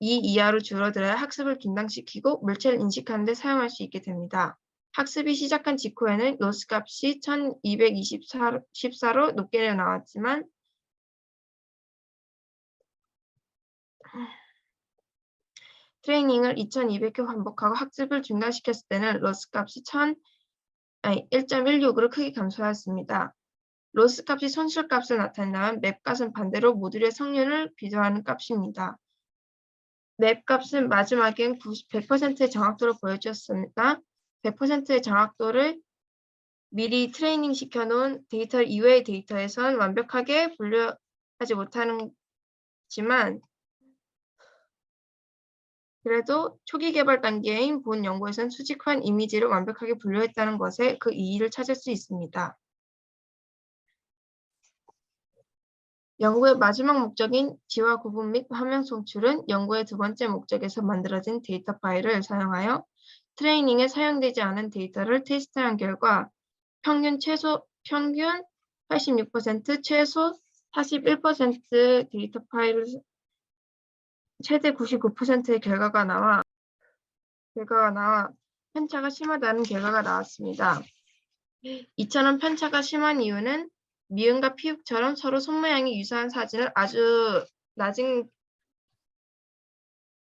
2 이하로 줄어들어야 학습을 긴장시키고 물체를 인식하는 데 사용할 수 있게 됩니다. 학습이 시작한 직후에는 로스 값이 1214로 높게 나왔지만 트레이닝을 2200회 반복하고 학습을 중단시켰을 때는 로스 값이 1.16으로 크게 감소하였습니다. 로스 값이 손실값을 나타낸다면 맵 값은 반대로 모듈의 성능을 비교하는 값입니다. 맵 값은 마지막엔 100%의 정확도를 보여주었으나 100%의 정확도를 미리 트레이닝 시켜놓은 데이터 이외의 데이터에선 완벽하게 분류하지 못하지만 그래도 초기 개발 단계인 본 연구에서는 수집한 이미지를 완벽하게 분류했다는 것에 그 이의를 찾을 수 있습니다. 연구의 마지막 목적인 지화 구분 및 화면 송출은 연구의 두 번째 목적에서 만들어진 데이터 파일을 사용하여 트레이닝에 사용되지 않은 데이터를 테스트한 결과 평균 86%, 최소 41% 데이터 파일을 최대 99%의 결과가 나와 편차가 심하다는 결과가 나왔습니다. 이처럼 편차가 심한 이유는 미음과 피읍처럼 서로 손모양이 유사한 사진을 아주 낮은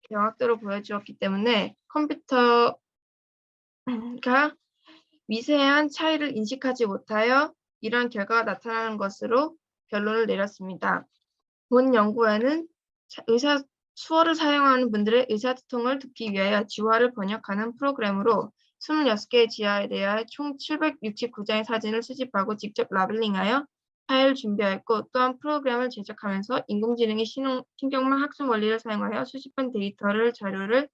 정확도로 보여주었기 때문에 컴퓨터가 미세한 차이를 인식하지 못하여 이러한 결과가 나타나는 것으로 결론을 내렸습니다. 본 연구에는 수어를 사용하는 분들의 의사소통을 돕기 위하여 지화를 번역하는 프로그램으로 26개의 지화에 대하여 총 769장의 사진을 수집하고 직접 라벨링하여 파일을 준비하였고 또한 프로그램을 제작하면서 인공지능의 신경망 학습 원리를 사용하여 수집한 자료를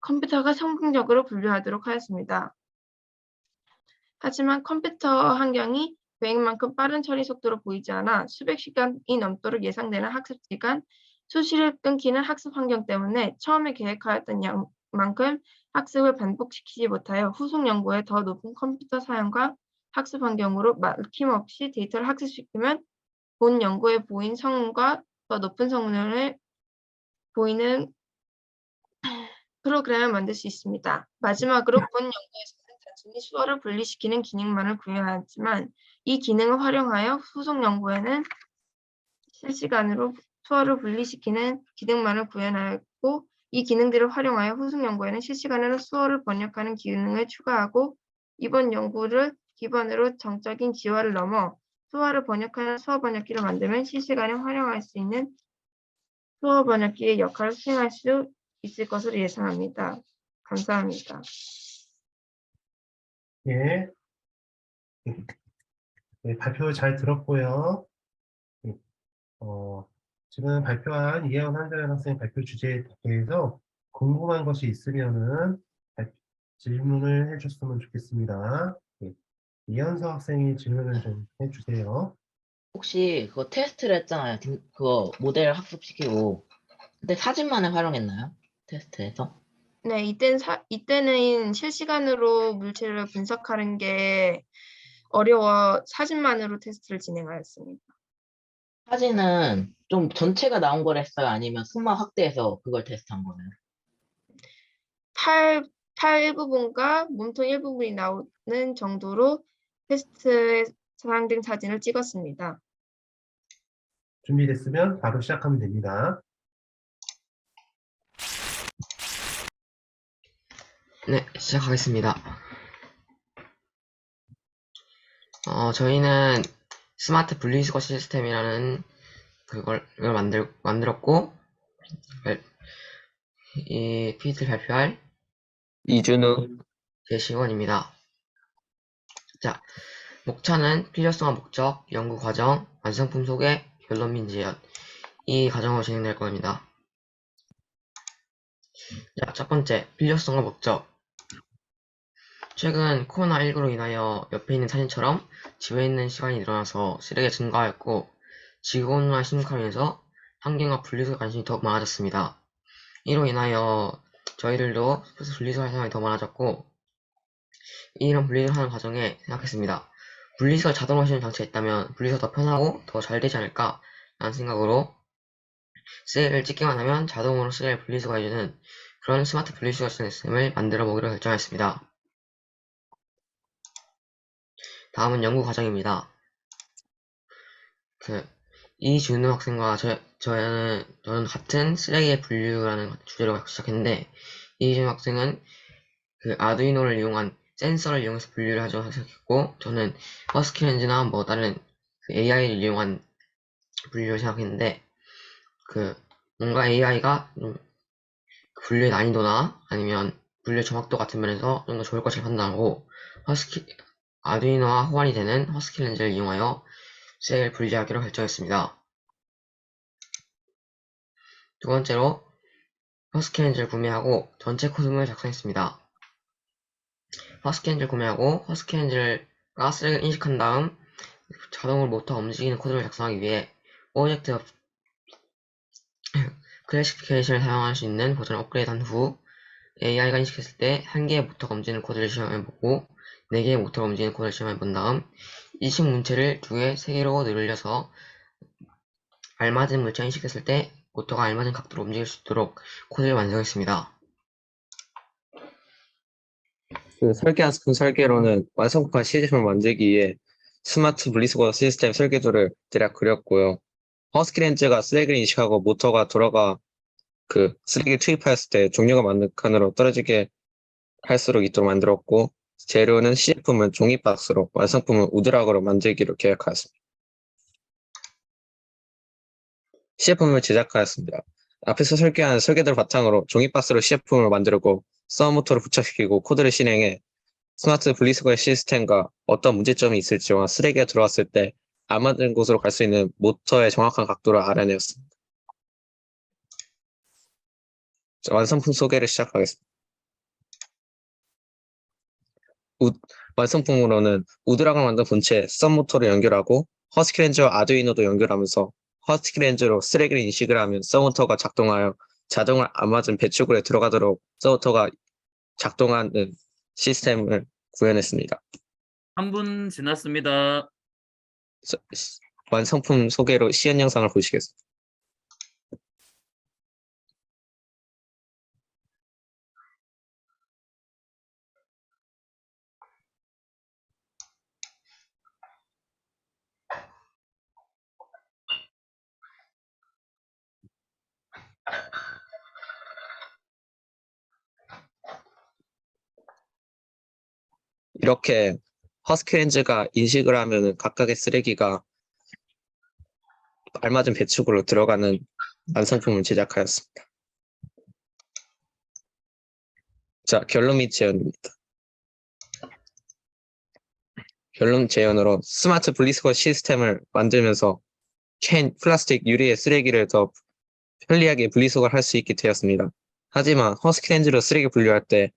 컴퓨터가 성공적으로 분류하도록 하였습니다. 하지만 컴퓨터 환경이 계획만큼 빠른 처리 속도로 보이지 않아 수백 시간이 넘도록 예상되는 학습 시간, 수시를 끊기는 학습 환경 때문에 처음에 계획하였던 만큼 학습을 반복시키지 못하여 후속 연구에 더 높은 컴퓨터 사용과 학습 환경으로 막힘없이 데이터를 학습시키면 본 연구에 보인 성능과 더 높은 성능을 보이는 프로그램을 만들 수 있습니다. 마지막으로 본 연구에서는 단순히 수어를 분리시키는 기능만을 구현하였지만 이 기능을 활용하여 후속 연구에는 실시간으로 수어를 분리시키는 기능만을 구현하였고 이 기능들을 활용하여 후속 연구에는 실시간으로 수어를 번역하는 기능을 추가하고 이번 연구를 기반으로 정적인 지화를 넘어 수어를 번역하는 수어 번역기를 만들면 실시간에 활용할 수 있는 수어 번역기의 역할을 수행할 수 있을 것으로 예상합니다. 감사합니다. 예. 네, 발표 잘 들었고요. 지금 발표한 이혜원 한정현 학생 발표 주제에 대해서 궁금한 것이 있으면은 질문을 해줬으면 좋겠습니다. 네. 이현서 학생이 질문을 좀 해주세요. 혹시 그거 테스트를 했잖아요. 그거 모델 학습시키고. 근데 사진만을 활용했나요? 테스트에서? 네, 이때는 실시간으로 물체를 분석하는 게 어려워 사진만으로 테스트를 진행하였습니다. 사진은 좀 전체가 나온 걸 했어요? 아니면 수만 확대해서 그걸 테스트한 거예요? 팔 일부분과 몸통 일부분이 나오는 정도로 테스트에 사용된 사진을 찍었습니다. 준비됐으면 바로 시작하면 됩니다. 네, 시작하겠습니다. 저희는 스마트 분리수거 시스템이라는 이걸 만들었고, 이 PPT를 발표할 이준우. 제시원입니다. 자, 목차는 필요성과 목적, 연구 과정, 완성품 소개, 결론 및 재현. 이 과정으로 진행될 겁니다. 자, 첫 번째, 필요성과 목적. 최근 코로나19로 인하여 옆에 있는 사진처럼 집에 있는 시간이 늘어나서 쓰레기가 증가하였고, 지구온난화 심각하로 인해서 환경과 분리수거 관심이 더욱 많아졌습니다. 이로 인하여 저희들도 분리수거 사용이 더 많아졌고, 이런 분리수거 하는 과정에 생각했습니다. 분리수거를 자동으로 하시는 장치가 있다면 분리수거 더 편하고 더 잘 되지 않을까 라는 생각으로 쓰레기를 찍기만 하면 자동으로 쓰레기를 분리수거 해주는 그런 스마트 분리수거 시스템을 만들어 보기로 결정했습니다. 다음은 연구 과정입니다. 이준우 학생과 저는 같은 쓰레기의 분류라는 주제로 시작했는데, 이준우 학생은 아두이노를 이용한 센서를 이용해서 분류를 하자고 생각했고, 저는 허스키렌즈나 뭐 다른 AI를 이용한 분류를 생각했는데, 뭔가 AI가 분류의 난이도나 아니면 분류 정확도 같은 면에서 좀 더 좋을 것을 판단하고, 아두이노와 호환이 되는 허스키렌즈를 이용하여 쓰레기를 분리하기로 결정했습니다. 두 번째로 허스키렌즈를 구매하고 전체 코드를 작성했습니다. 허스키렌즈를 구매하고 허스키렌즈가 쓰레기를 인식한 다음 자동으로 모터가 움직이는 코드를 작성하기 위해 오브젝트 클래시피케이션을 사용할 수 있는 버전을 업그레이드한 후 AI가 인식했을 때 1개의 모터가 움직이는 코드를 시험해보고 4개의 모터가 움직이는 코드를 시험해본 다음 인식 문체를 2개, 3개로 늘려서 알맞은 물체가 인식했을 때 모터가 알맞은 각도로 움직일 수 있도록 코드를 완성했습니다. 설계로는 완성판 시스템을 만들기 위해 스마트 분리수거 시스템 설계도를 대략 그렸고요. 허스키렌즈가 쓰레기를 인식하고 모터가 돌아가 쓰레기를 투입하였을 때 종류가 많은 칸으로 떨어지게 할수록 있도록 만들었고, 재료는 시제품은 종이박스로, 완성품은 우드락으로 만들기로 계획하였습니다. 시제품을 제작하였습니다. 앞에서 설계한 설계도를 바탕으로 종이박스로 시제품을 만들고 서브모터를 부착시키고 코드를 실행해 스마트 분리수거 시스템과 어떤 문제점이 있을지와 쓰레기가 들어왔을 때 알맞은 곳으로 갈 수 있는 모터의 정확한 각도를 알아내었습니다. 자, 완성품 소개를 시작하겠습니다. 완성품으로는 우드락을 만든 본체에 서브모터를 연결하고 허스키렌즈와 아두이노도 연결하면서 허스키렌즈로 쓰레기를 인식을 하면 서브모터가 작동하여 자동으로 알맞은 배출구에 들어가도록 서브모터가 작동하는 시스템을 구현했습니다. 3분 지났습니다. 완성품 소개로 시연 영상을 보시겠습니다. 이렇게 허스키렌즈가 인식을 하면 각각의 쓰레기가 알맞은 배출구로 들어가는 완성품을 제작하였습니다. 자, 결론 및 제언입니다. 결론 제언으로 스마트 분리수거 시스템을 만들면서 캔, 플라스틱, 유리의 쓰레기를 더 편리하게 분리수거를 할 수 있게 되었습니다. 하지만 허스키렌즈로 쓰레기 분류할 때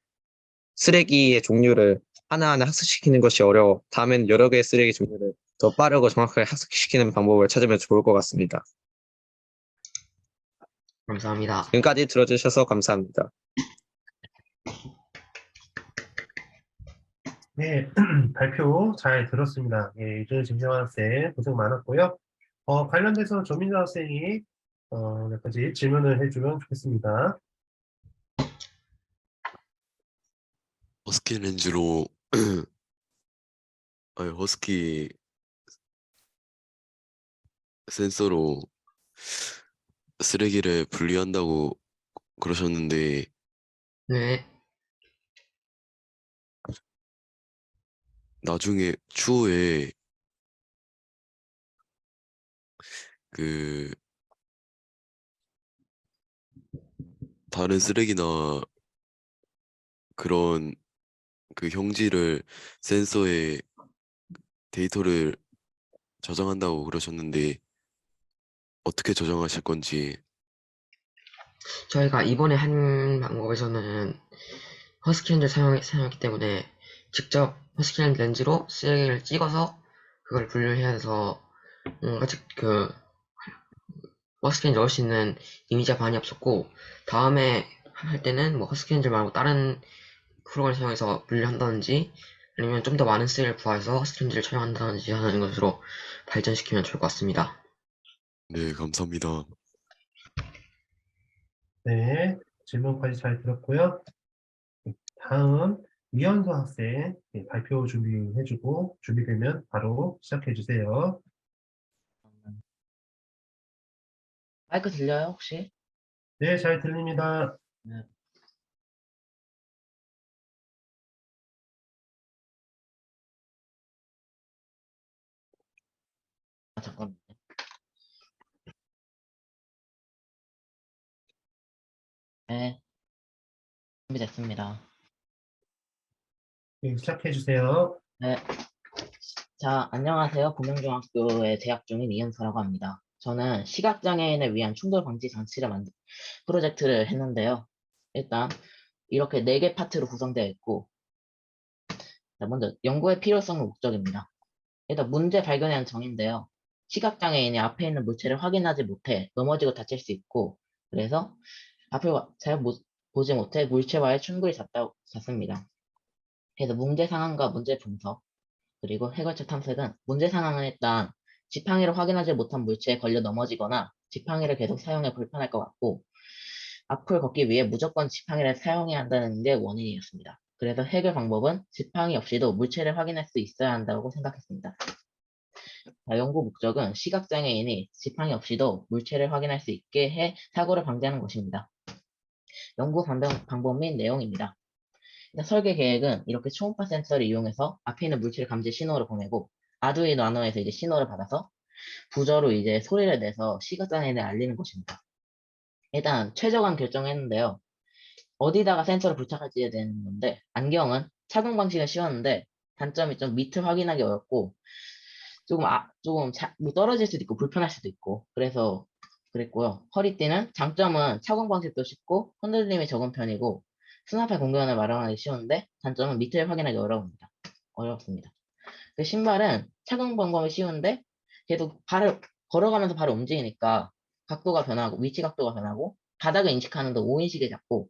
쓰레기의 종류를 하나하나 학습시키는 것이 어려워 다음엔 여러 개의 쓰레기 종류를 더 빠르고 정확하게 학습시키는 방법을 찾으면 좋을 것 같습니다. 감사합니다. 지금까지 들어주셔서 감사합니다. 네, 발표 잘 들었습니다. 예, 이준우 김세환 학생 고생 많았고요. 관련돼서 조민정 학생이 몇 가지 질문을 해주면 좋겠습니다. 허스키렌즈로 허스키 센서로 쓰레기를 분리한다고 그러셨는데 네. 나중에 추후에 그 다른 쓰레기나 그런 그 형질을 센서에 데이터를 저장한다고 그러셨는데 어떻게 저장하실 건지. 저희가 이번에 한 방법에서는 허스키렌즈를 사용했기 때문에 직접 허스키렌즈 렌즈로 쓰레기를 찍어서 그걸 분류해야 해서 아직 그 허스키렌즈 넣을 수 있는 이미지가 많이 없었고, 다음에 할 때는 뭐 허스키렌즈 말고 다른 프로그램을 사용해서 분류를 한다든지 아니면 좀 더 많은 쓰레기를 구해서 허스키렌즈를 촬영한다든지 하는 것으로 발전시키면 좋을 것 같습니다. 네, 감사합니다. 네, 질문까지 잘 들었고요. 다음 이현수 학생 발표 준비해주고 준비되면 바로 시작해주세요. 마이크 들려요, 혹시? 네, 잘 들립니다. 네. 잠깐만요. 네, 준비됐습니다. 네, 시작해주세요. 네. 자, 안녕하세요. 금영중학교에 재학 중인 이현서라고 합니다. 저는 시각장애인을 위한 충돌 방지 장치를 만든 프로젝트를 했는데요. 일단 이렇게 4개 파트로 구성되어 있고, 자, 먼저 연구의 필요성과 목적입니다. 일단 문제 발견에 대한 정의인데요. 시각장애인이 앞에 있는 물체를 확인하지 못해 넘어지고 다칠 수 있고, 그래서 앞을 잘 보지 못해 물체와의 충돌이 잦습니다. 그래서 문제 상황과 문제 분석, 그리고 해결책 탐색은 문제 상황은 일단 지팡이를 확인하지 못한 물체에 걸려 넘어지거나 지팡이를 계속 사용해 불편할 것 같고, 앞을 걷기 위해 무조건 지팡이를 사용해야 한다는 게 원인이었습니다. 그래서 해결 방법은 지팡이 없이도 물체를 확인할 수 있어야 한다고 생각했습니다. 자, 연구 목적은 시각장애인이 지팡이 없이도 물체를 확인할 수 있게 해 사고를 방지하는 것입니다. 연구 방법 및 내용입니다. 일단 설계 계획은 이렇게 초음파 센서를 이용해서 앞에 있는 물체를 감지 신호를 보내고, 아두이노 나노에서 이제 신호를 받아서 부저로 이제 소리를 내서 시각장애인을 알리는 것입니다. 일단 최저간 결정했는데요. 어디다가 센서를 부착할지에 대한 건데, 안경은 착용 방식은 쉬웠는데 단점이 좀 밑을 확인하기 어렵고 조금 떨어질 수도 있고 불편할 수도 있고 그래서 그랬고요. 허리띠는 장점은 착용 방식도 쉽고 흔들림이 적은 편이고 수납할 공간을 마련하기 쉬운데 단점은 밑을 확인하기 어렵습니다. 그 신발은 착용 방법이 쉬운데 계속 발을 걸어가면서 발을 움직이니까 각도가 변하고 위치 각도가 변하고 바닥을 인식하는데 5인식에 잡고,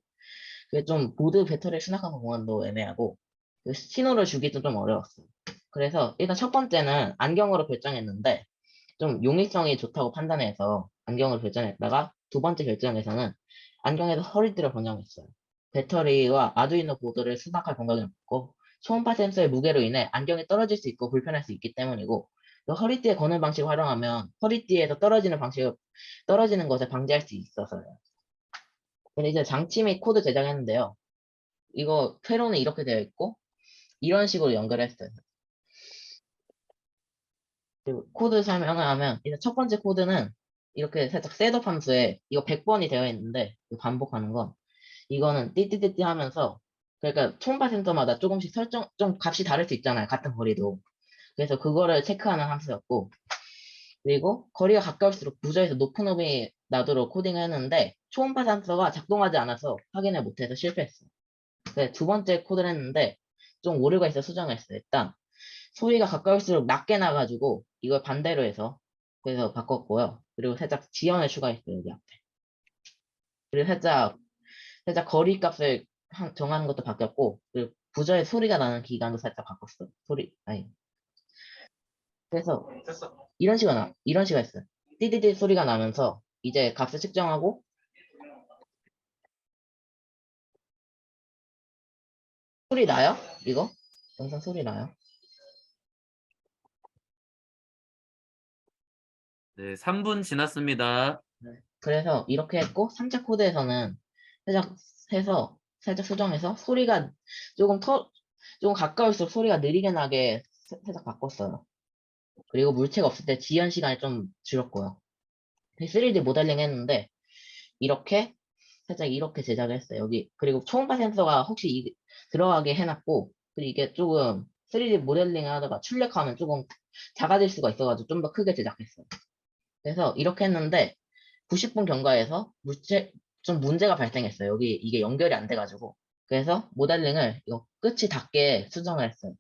그게 좀 보드 배터리 수납하는 공간도 애매하고 그 신호를 주기도 좀 어려웠어요. 그래서 일단 첫 번째는 안경으로 결정했는데 좀 용이성이 좋다고 판단해서 안경으로 결정했다가, 두 번째 결정에서는 안경에서 허리띠를 변경했어요. 배터리와 아두이노 보드를 수납할 공간이 없고 초음파 센서의 무게로 인해 안경이 떨어질 수 있고 불편할 수 있기 때문이고, 또 허리띠에 거는 방식을 활용하면 허리띠에서 떨어지는 것을 방지할 수 있어서요. 근데 이제 장치 및 코드 제작했는데요. 이거 회로는 이렇게 되어 있고 이런 식으로 연결했어요. 그리고 코드 설명을 하면 일단 첫 번째 코드는 이렇게 살짝 셋업 함수에 이거 100번이 되어 있는데 반복하는 건, 이거는 띠띠띠띠 하면서, 그러니까 초음파 센서마다 조금씩 좀 값이 다를 수 있잖아요. 같은 거리도. 그래서 그거를 체크하는 함수였고, 그리고 거리가 가까울수록 부저에서 높은 흡이 나도록 코딩을 했는데 초음파 센서가 작동하지 않아서 확인을 못해서 실패했어요. 그래서 두 번째 코드를 했는데 좀 오류가 있어 수정했어요. 일단 소리가 가까울수록 낮게 나가지고 이걸 반대로 해서 그래서 바꿨고요. 그리고 살짝 지연을 추가했어요. 여기 앞에. 그리고 살짝 거리 값을 정하는 것도 바뀌었고, 그리고 부저에 소리가 나는 기간도 살짝 바꿨어요. 아니. 그래서 이런 식으로 했어요. 띠디디 소리가 나면서 이제 값을 측정하고, 소리 나요? 이거? 영상 소리 나요? 네, 3분 지났습니다. 네. 그래서 이렇게 했고 3차 코드에서는 살짝 해서 살짝 수정해서 소리가 조금 가까울수록 소리가 느리게 나게 살짝 바꿨어요. 그리고 물체가 없을 때 지연 시간이 좀 줄였고요. 3D 모델링 했는데 이렇게 살짝 이렇게 제작을 했어요. 여기 그리고 초음파 센서가 혹시 들어가게 해놨고 그리고 이게 조금 3D 모델링 하다가 출력하면 조금 작아질 수가 있어가지고 좀 더 크게 제작했어요. 그래서 이렇게 했는데 90분 경과에서 좀 문제가 발생했어요. 여기 이게 연결이 안 돼가지고 그래서 모델링을 이거 끝이 닿게 수정을 했어요.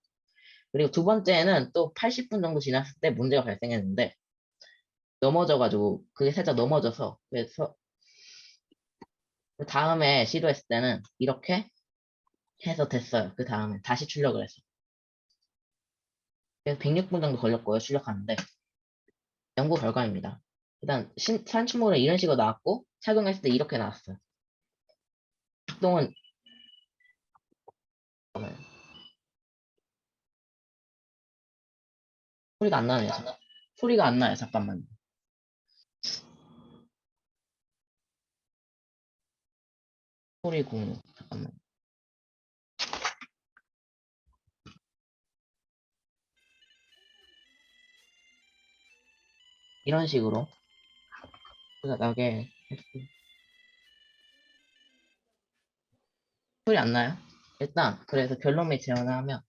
그리고 두 번째는 또 80분 정도 지났을 때 문제가 발생했는데 넘어져가지고 그게 살짝 넘어져서 그래서 그 다음에 시도했을 때는 이렇게 해서 됐어요. 그 다음에 다시 출력을 했어요. 그래서 106분 정도 걸렸고요. 출력하는데 연구 결과입니다. 일단 산출물은 이런 식으로 나왔고 착용했을 때 이렇게 나왔어요. 작동은 소리가 안 나네요. 소리가 안 나요. 잠깐만요. 소리 공유. 잠깐만. 이런 식으로 소리가 나게 했고. 소리 안 나요? 일단 그래서 결론 및 제안을 하면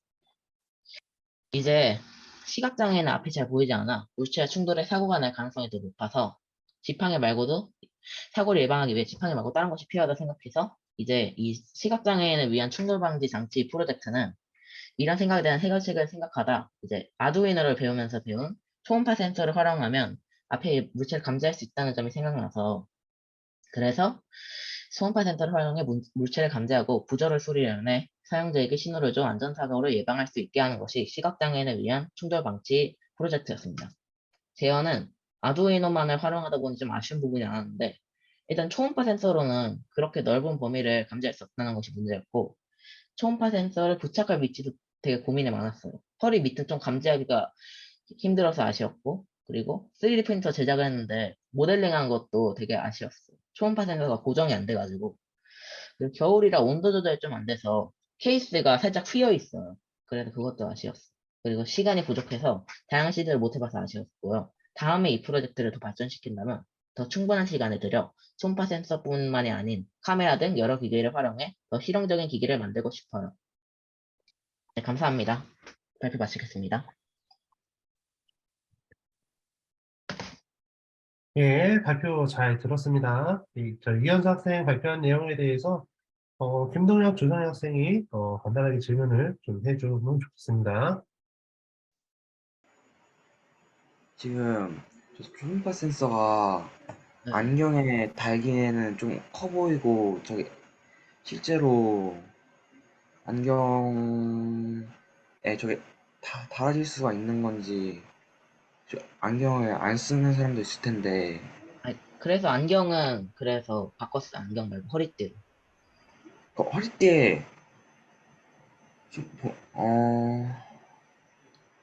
이제 시각장애는 앞이 잘 보이지 않아 물체와 충돌해 사고가 날 가능성이 더 높아서 지팡이 말고도 사고를 예방하기 위해 지팡이 말고 다른 것이 필요하다 생각해서 이제 이 시각장애인을 위한 충돌 방지 장치 프로젝트는 이런 생각에 대한 해결책을 생각하다 이제 아두이노를 배우면서 배운 초음파 센서를 활용하면 앞에 물체를 감지할 수 있다는 점이 생각나서 그래서 초음파 센서를 활용해 물체를 감지하고 부저를 소리를 내 사용자에게 신호를 줘 안전사고를 예방할 수 있게 하는 것이 시각장애인을 위한 충돌 방지 프로젝트였습니다. 제어는 아두이노만을 활용하다 보니 좀 아쉬운 부분이 많았는데 일단 초음파 센서로는 그렇게 넓은 범위를 감지할 수 없다는 것이 문제였고 초음파 센서를 부착할 위치도 되게 고민이 많았어요. 허리 밑은 좀 감지하기가 힘들어서 아쉬웠고 그리고 3D 프린터 제작을 했는데 모델링한 것도 되게 아쉬웠어요. 초음파 센서가 고정이 안 돼가지고 그리고 겨울이라 온도 조절이 좀 안 돼서 케이스가 살짝 휘어 있어요. 그래서 그것도 아쉬웠어요. 그리고 시간이 부족해서 다양한 시도를 못 해봐서 아쉬웠고요. 다음에 이 프로젝트를 더 발전시킨다면 더 충분한 시간을 들여 초음파 센서뿐만이 아닌 카메라 등 여러 기기를 활용해 더 실용적인 기기를 만들고 싶어요. 네, 감사합니다. 발표 마치겠습니다. 예, 발표 잘 들었습니다. 이현수 학생 발표한 내용에 대해서 김동혁 조상현 학생이 간단하게 질문을 좀 해주면 좋겠습니다. 지금 초음파 센서가 안경에 달기에는 좀 커 보이고 저기 실제로 안경에 저게 다 달아질 수가 있는 건지 안경을 안 쓰는 사람도 있을 텐데 그래서 안경은 그래서 바꿨어요. 안경 말고 허리띠로. 허리띠에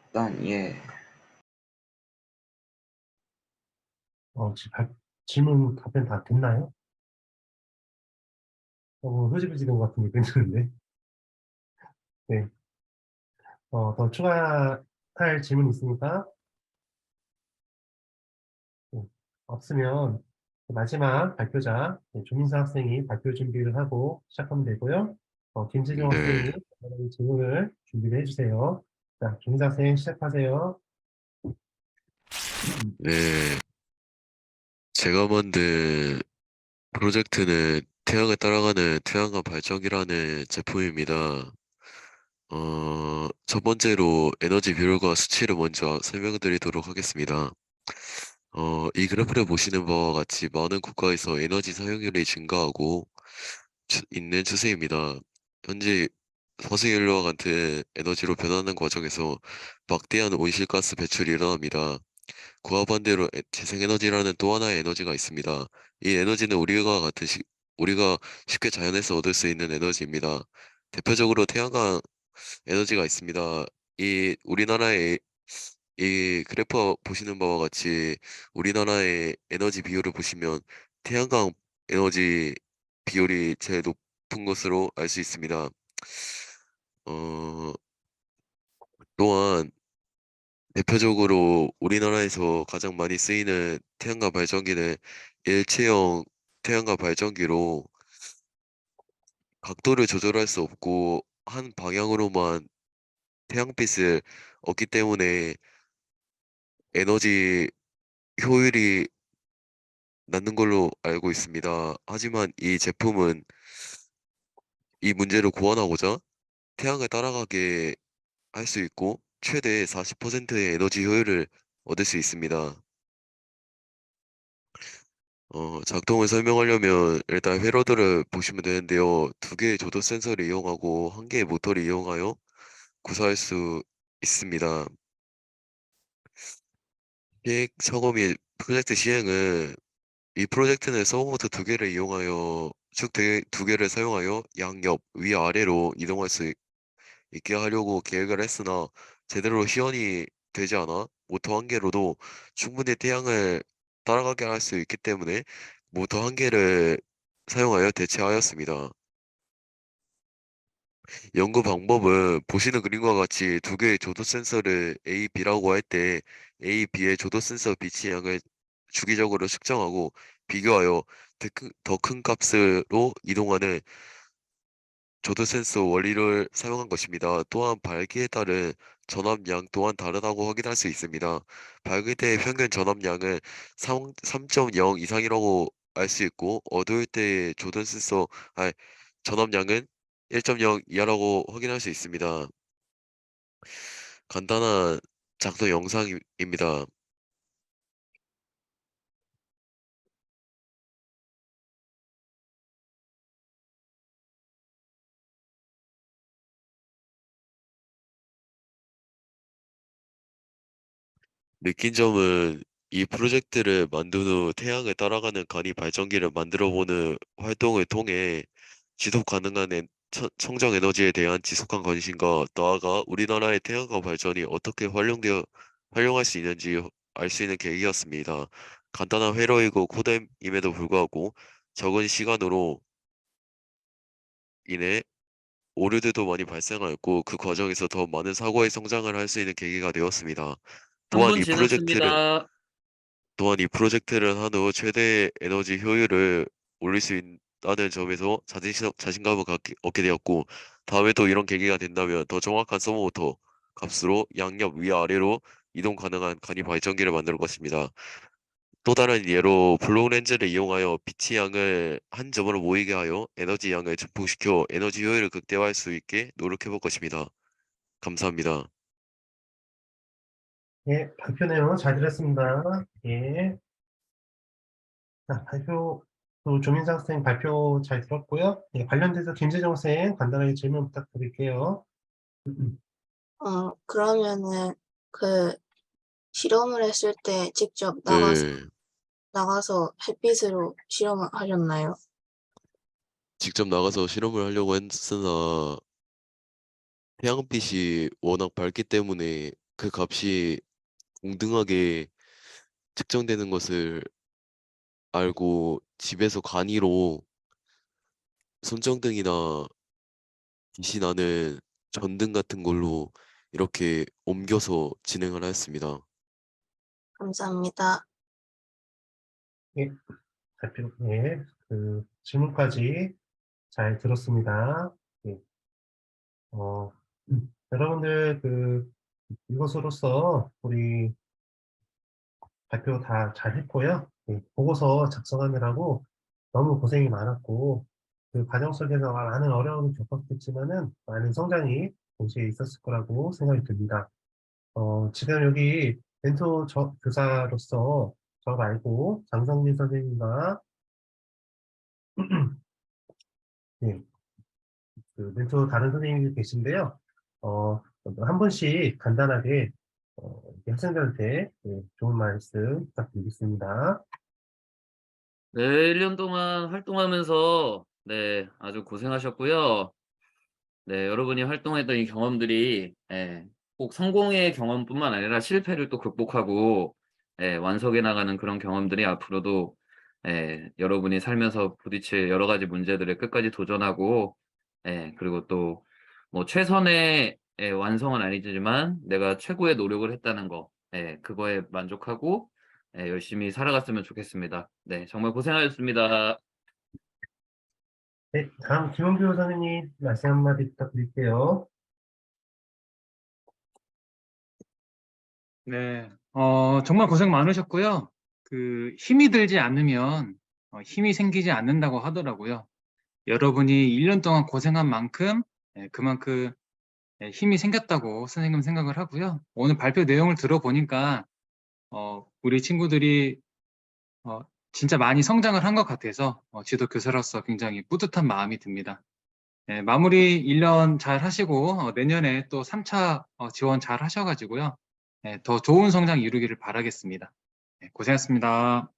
일단 예. 질문 답변 다 됐나요? 흐지부지 된 것 같은데 괜찮은데. 네. 더 추가할 질문 있습니까? 네. 없으면 마지막 발표자 조민서 학생이 발표 준비를 하고 시작하면 되고요. 김세종 학생이 질문을 준비를 해주세요. 자, 조민서 학생 시작하세요. 네, 제가 만든 프로젝트는 태양을 따라가는 태양광 발전기라는 제품입니다. 첫 번째로 에너지 비율과 수치를 먼저 설명드리도록 하겠습니다. 이 그래프를 보시는 바와 같이 많은 국가에서 에너지 사용률이 증가하고 있는 추세입니다. 현재 화석연료와 같은 에너지로 변하는 과정에서 막대한 온실가스 배출이 일어납니다. 그와 반대로 재생에너지라는 또 하나의 에너지가 있습니다. 이 에너지는 우리가 쉽게 자연에서 얻을 수 있는 에너지입니다. 대표적으로 태양광 에너지가 있습니다. 이 우리나라의 이 그래프 보시는 바와 같이 우리나라의 에너지 비율을 보시면 태양광 에너지 비율이 제일 높은 것으로 알 수 있습니다. 어, 또한 대표적으로 우리나라에서 가장 많이 쓰이는 태양광 발전기는 일체형 태양광 발전기로 각도를 조절할 수 없고 한 방향으로만 태양빛을 얻기 때문에 에너지 효율이 낮는 걸로 알고 있습니다. 하지만 이 제품은 이 문제를 고안하고자 태양을 따라가게 할 수 있고 최대 40%의 에너지 효율을 얻을 수 있습니다. 작동을 설명하려면 일단 회로들을 보시면 되는데요. 두 개의 조도 센서를 이용하고 한 개의 모터를 이용하여 구사할 수 있습니다. 계획 작업 및 프로젝트 시행은 이 프로젝트는 서브모터 두 개를 이용하여 쭉 두 개를 사용하여 양옆 위아래로 이동할 수 있게 하려고 계획을 했으나 제대로 시연이 되지 않아 모터 한 개로도 충분히 태양을 따라가게 할 수 있기 때문에 모터 한 개를 사용하여 대체하였습니다. 연구 방법은 보시는 그림과 같이 두 개의 조도 센서를 A, B라고 할 때 A, B의 조도 센서 빛의 양을 주기적으로 측정하고 비교하여 더 큰 값으로 이동하는 조도 센서 원리를 사용한 것입니다. 또한 밝기에 따른 전압량 또한 다르다고 확인할 수 있습니다. 밝을 때의 평균 전압량은 3.0 이상이라고 알 수 있고 어두울 때의 조도 센서 전압량은 1.0 이하라고 확인할 수 있습니다. 간단한 작동 영상입니다. 느낀 점은 이 프로젝트를 만든 후 태양을 따라가는 간이 발전기를 만들어 보는 활동을 통해 지속 가능한 청정 에너지에 대한 지속한 관심과 나아가 우리나라의 태양광 발전이 어떻게 활용할 수 있는지 알 수 있는 계기였습니다. 간단한 회로이고 코드임에도 불구하고 적은 시간으로 인해 오류들도 많이 발생하였고 그 과정에서 더 많은 사고의 성장을 할 수 있는 계기가 되었습니다. 또한 3분 이 프로젝트를 지났습니다. 또한 이 프로젝트를 한 후 최대 에너지 효율을 올릴 수 있다는 점에서 자신감을 얻게 되었고 다음에 또 이런 계기가 된다면 더 정확한 서브모터 값으로 양옆 위아래로 이동 가능한 간이 발전기를 만들 것입니다. 또 다른 예로 블록 렌즈를 이용하여 빛의 양을 한 점으로 모이게 하여 에너지 양을 증폭시켜 에너지 효율을 극대화할 수 있게 노력해 볼 것입니다. 감사합니다. 예, 발표 내용 잘 들었습니다. 예. 자, 발표, 또 조민상 선생님 발표 잘 들었고요. 예, 관련돼서 김재정 선생님 간단하게 질문 부탁드릴게요. 그러면은 그 실험을 했을 때 직접 네, 나가서 햇빛으로 실험을 하셨나요? 직접 나가서 실험을 하려고 했으나 태양빛이 워낙 밝기 때문에 그 값이 동등하게 측정되는 것을 알고 집에서 간이로 손전등이나 빛이 나는 전등 같은 걸로 이렇게 옮겨서 진행을 하였습니다. 감사합니다. 예, 발표, 예, 그 질문까지 잘 들었습니다. 예, 여러분들 이것으로써 우리 발표 다 잘 했고요. 예, 보고서 작성하느라고 너무 고생이 많았고 그 과정 속에서 많은 어려움을 겪었겠지만은 많은 성장이 동시에 있었을 거라고 생각이 듭니다. 지금 여기 멘토 교사로서 저 말고 장성민 선생님과 예, 그 멘토 다른 선생님이 계신데요. 한 분씩 간단하게 이렇게 학생들한테 예, 좋은 말씀 부탁드리겠습니다. 네, 1년 동안 활동하면서 네, 아주 고생하셨고요. 네, 여러분이 활동했던 이 경험들이 꼭 꼭 성공의 경험뿐만 아니라 실패를 또 극복하고 완성해 나가는 그런 경험들이 앞으로도 여러분이 살면서 부딪힐 여러 가지 문제들을 끝까지 도전하고 그리고 또 뭐 최선의 완성은 아니지만 내가 최고의 노력을 했다는 거 그거에 만족하고 열심히 살아갔으면 좋겠습니다. 네, 정말 고생하셨습니다. 네, 다음 김원규 선생님 말씀 한마디 부탁드릴게요. 네, 정말 고생 많으셨고요. 힘이 들지 않으면 힘이 생기지 않는다고 하더라고요. 여러분이 1년 동안 고생한 만큼 그만큼 힘이 생겼다고 선생님 생각을 하고요. 오늘 발표 내용을 들어보니까 우리 친구들이 진짜 많이 성장을 한 것 같아서 지도 교사로서 굉장히 뿌듯한 마음이 듭니다. 마무리 1년 잘 하시고 내년에 또 3차 지원 잘 하셔가지고요. 더 좋은 성장 이루기를 바라겠습니다. 고생하셨습니다.